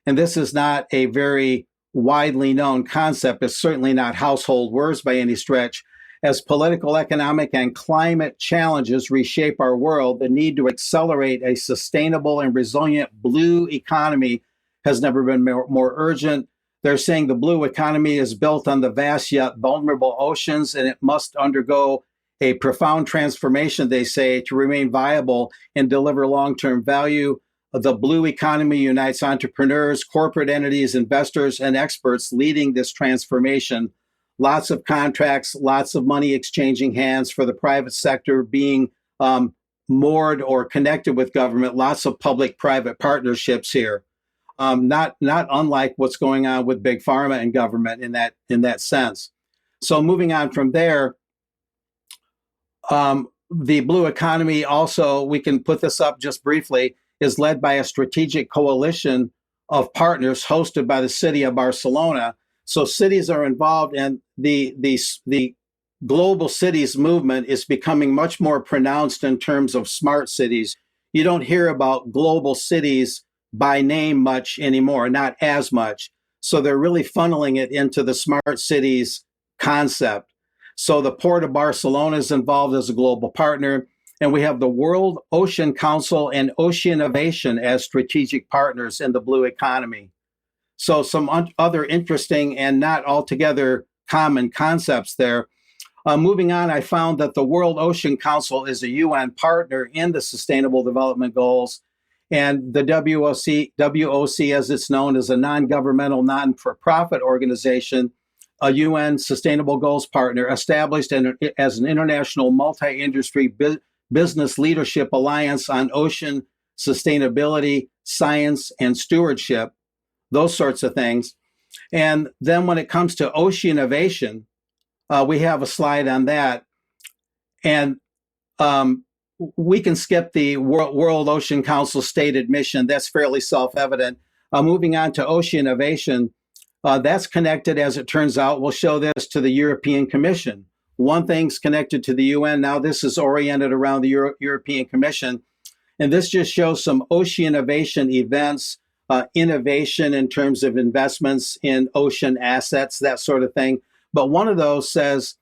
And this is not a very widely known concept. It's certainly not household words by any stretch. As political, economic, and climate challenges reshape our world, the need to accelerate a sustainable and resilient blue economy has never been more urgent. They're saying the blue economy is built on the vast yet vulnerable oceans, and it must undergo a profound transformation, they say, to remain viable and deliver long-term value. The blue economy unites entrepreneurs, corporate entities, investors, and experts leading this transformation. Lots of contracts, lots of money exchanging hands for the private sector being moored or connected with government, lots of public-private partnerships here. Not unlike what's going on with big pharma and government in that sense. So moving on from there, the blue economy also, we can put this up just briefly, is led by a strategic coalition of partners hosted by the city of Barcelona. So cities are involved, and the global cities movement is becoming much more pronounced in terms of smart cities. You don't hear about global cities by name much anymore, not as much. So they're really funneling it into the smart cities concept. So the Port of Barcelona is involved as a global partner, and we have the World Ocean Council and Oceanovation as strategic partners in the blue economy. So some other interesting and not altogether common concepts there. Moving on, I found that the World Ocean Council is a UN partner in the Sustainable Development Goals. And the WOC, as it's known, is a non-governmental, non-for-profit organization, a UN Sustainable Goals partner, established as an international multi-industry business leadership alliance on ocean sustainability, science, and stewardship, those sorts of things. And then when it comes to Oceanovation, we have a slide on that. And we can skip the World Ocean Council stated mission. That's fairly self-evident. Moving on to Oceanovation, that's connected, as it turns out, we'll show this, to the European Commission. One thing's connected to the UN. Now this is oriented around the European Commission. And this just shows some Oceanovation events, innovation in terms of investments in ocean assets, that sort of thing. But one of those says,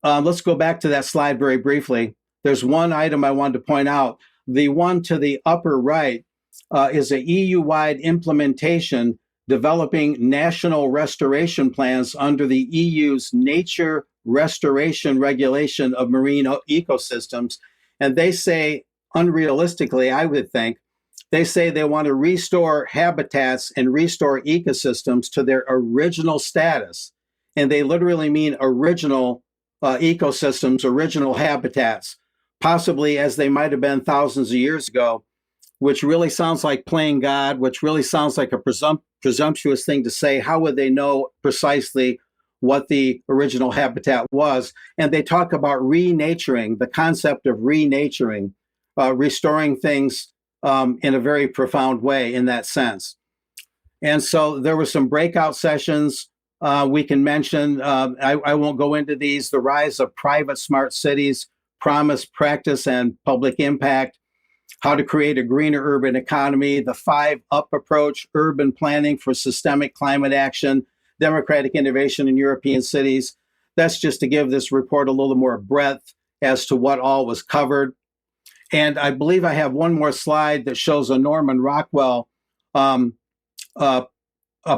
let's go back to that slide very briefly. There's one item I wanted to point out. The one to the upper right is a EU-wide implementation developing national restoration plans under the EU's Nature Restoration Regulation of Marine Ecosystems. And they say, unrealistically, I would think, they say they want to restore habitats and restore ecosystems to their original status. And they literally mean original ecosystems, original habitats, possibly as they might have been thousands of years ago, which really sounds like playing God, which really sounds like a presumptuous thing to say. How would they know precisely what the original habitat was? And they talk about renaturing, the concept of renaturing, restoring things in a very profound way in that sense. And so there were some breakout sessions. We can mention, I won't go into these, the rise of private smart cities, promise, practice, and public impact, how to create a greener urban economy, the 5-up approach, urban planning for systemic climate action, democratic innovation in European cities. That's just to give this report a little more breadth as to what all was covered. And I believe I have one more slide that shows a Norman Rockwell a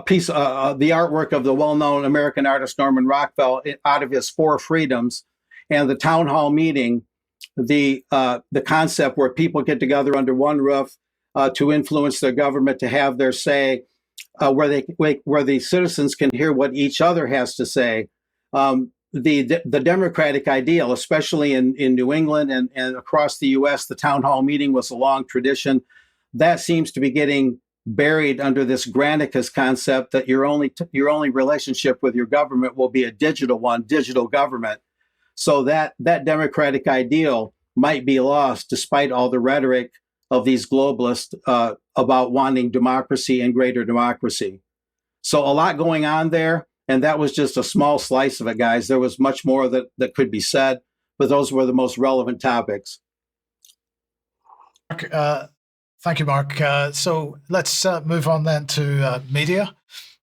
piece, the artwork of the well-known American artist Norman Rockwell out of his Four Freedoms, and the town hall meeting, the concept where people get together under one roof to influence their government, to have their say, where the citizens can hear what each other has to say. The democratic ideal, especially in New England and across the U.S., the town hall meeting was a long tradition. That seems to be getting buried under this Granicus concept that your only relationship with your government will be a digital one, digital government. So that democratic ideal might be lost despite all the rhetoric of these globalists about wanting democracy and greater democracy. So a lot going on there. And that was just a small slice of it, guys. There was much more that could be said, but those were the most relevant topics. Thank you, Mark. So let's move on then to media.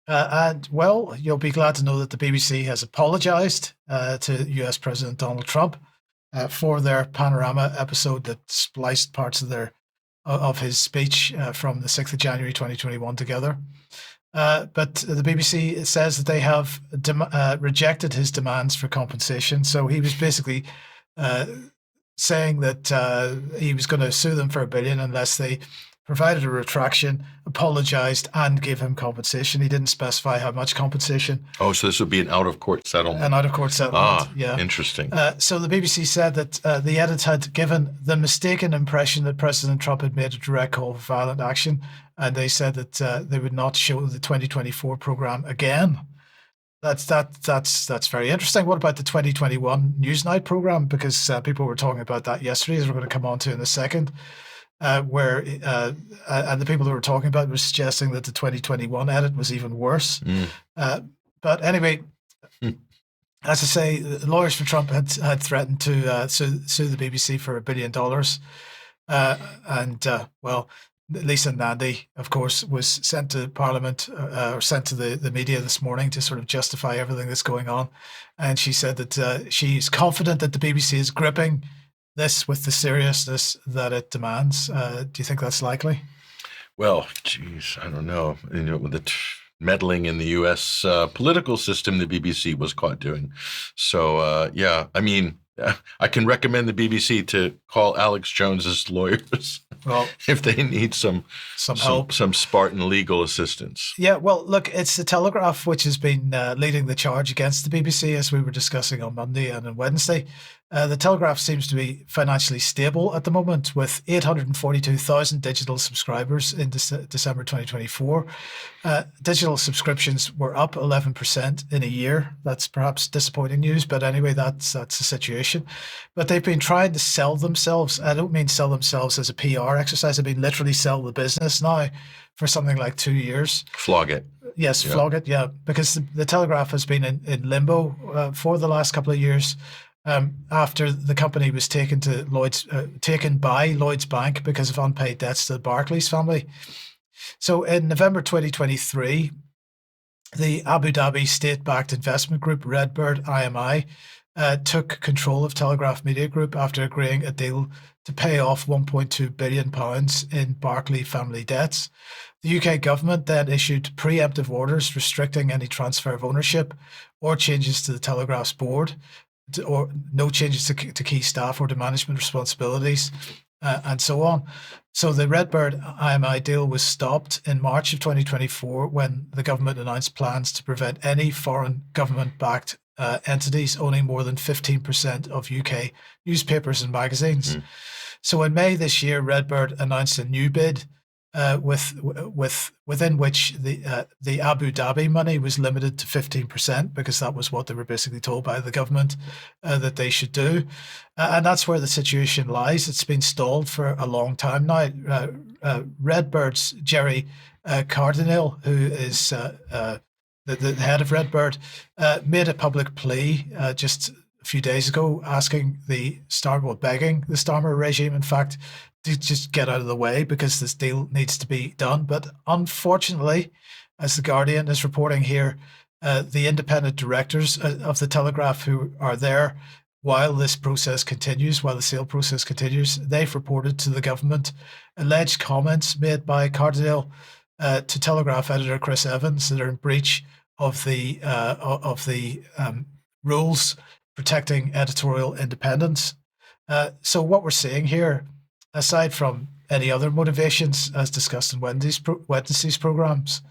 And well, you'll be glad to know that the BBC has apologized to US President Donald Trump for their Panorama episode that spliced parts of his speech from the 6th of January 2021 together. But the BBC says that they have rejected his demands for compensation. So he was basically saying that he was going to sue them for $1 billion unless they provided a retraction, apologized, and gave him compensation. He didn't specify how much compensation. Oh, so this would be an out-of-court settlement. An out-of-court settlement, yeah. Interesting. So the BBC said that the edit had given the mistaken impression that President Trump had made a direct call for violent action, and they said that they would not show the 2024 program again. That's very interesting. What about the 2021 Newsnight program? Because people were talking about that yesterday, as we're going to come on to in a second. And the people that were talking about were suggesting that the 2021 edit was even worse. But anyway, as I say, lawyers for Trump had threatened to sue the BBC for $1 billion. Well, Lisa Nandy, of course, was sent to Parliament or sent to the media this morning to sort of justify everything that's going on. And she said that she's confident that the BBC is gripping this with the seriousness that it demands. Do you think that's likely? Well, geez, I don't know. With the meddling in the U.S. Political system, the BBC was caught doing. So, yeah, I mean, I can recommend the BBC to call Alex Jones's lawyers if they need some help, some Spartan legal assistance. Yeah, well, look, it's the Telegraph which has been leading the charge against the BBC, as we were discussing on Monday and on Wednesday. The Telegraph seems to be financially stable at the moment, with 842,000 digital subscribers in December 2024. Digital subscriptions were up 11% in a year. That's perhaps disappointing news, but anyway, that's the situation. But they've been trying to sell themselves. I don't mean sell themselves as a PR exercise. I mean literally sell the business now for something like 2 years. Flog it. Yes, yeah. Flog it, yeah. Because the Telegraph has been in limbo for the last couple of years. After the company was taken by Lloyd's Bank because of unpaid debts to the Barclays family. So in November 2023, the Abu Dhabi state-backed investment group Redbird IMI took control of Telegraph Media Group after agreeing a deal to pay off £1.2 billion in Barclay family debts. The UK government then issued preemptive orders restricting any transfer of ownership or changes to the Telegraph's board, or no changes to key staff or to management responsibilities, and so on. So the Redbird IMI deal was stopped in March of 2024 when the government announced plans to prevent any foreign government-backed entities owning more than 15% of UK newspapers and magazines. So in May this year, Redbird announced a new bid within which the Abu Dhabi money was limited to 15%, because that was what they were basically told by the government that they should do. And that's where the situation lies. It's been stalled for a long time now. Redbird's Jerry Cardinal, who is the head of Redbird, made a public plea just a few days ago, asking the begging the Starmer regime, in fact, to just get out of the way because this deal needs to be done. But unfortunately, as The Guardian is reporting here, the independent directors of the Telegraph who are there while this process continues, while the sale process continues, they've reported to the government alleged comments made by Cardinal to Telegraph editor Chris Evans that are in breach of the rules protecting editorial independence. So what we're seeing here, aside from any other motivations as discussed in Wednesday's programs,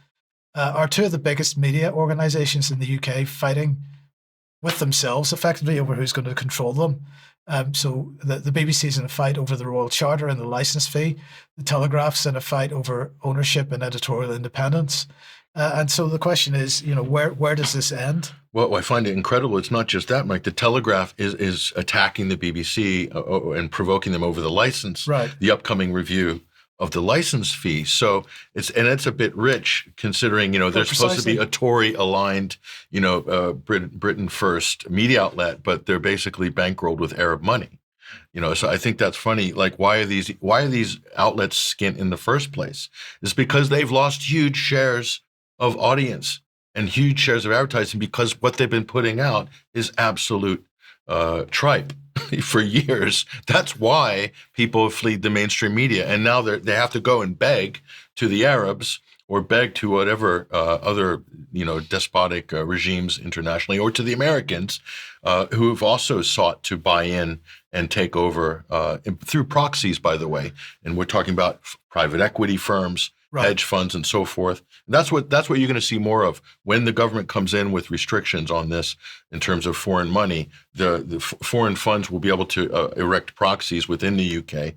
are two of the biggest media organizations in the UK fighting with themselves effectively over who's going to control them. So the BBC's in a fight over the Royal Charter and the licence fee. The Telegraph's in a fight over ownership and editorial independence. And so the question is, where does this end? Well, I find it incredible. It's not just that, Mike. The Telegraph is attacking the BBC and provoking them over the license, right, the upcoming review of the license fee. So it's a bit rich considering, they're supposed to be a Tory-aligned, Britain First media outlet, but they're basically bankrolled with Arab money. So I think that's funny. Like, why are these outlets skint in the first place? It's because they've lost huge shares of audience and huge shares of advertising because what they've been putting out is absolute tripe for years. That's why people have fled the mainstream media, and now they have to go and beg to the Arabs or beg to whatever other despotic regimes internationally, or to the Americans who have also sought to buy in and take over through proxies, by the way. And we're talking about private equity firms, right, hedge funds, and so forth. And that's what you're going to see more of when the government comes in with restrictions on this in terms of foreign money. The foreign funds will be able to erect proxies within the UK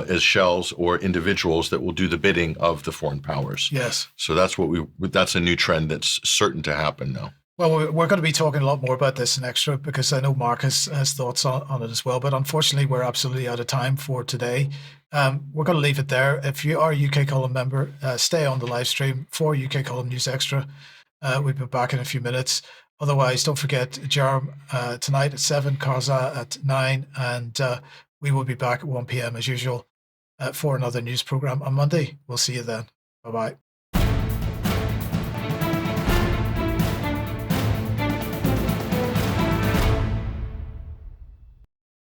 as shells or individuals that will do the bidding of the foreign powers. Yes. So that's a new trend that's certain to happen now. Well, we're going to be talking a lot more about this in Extra because I know Mark has thoughts on it as well. But unfortunately, we're absolutely out of time for today. We're going to leave it there. If you are a UK Column member, stay on the live stream for UK Column News Extra. We'll be back in a few minutes. Otherwise, don't forget Jerem tonight at 7, Kaza at 9, and we will be back at 1 p.m. as usual for another news program on Monday. We'll see you then. Bye-bye.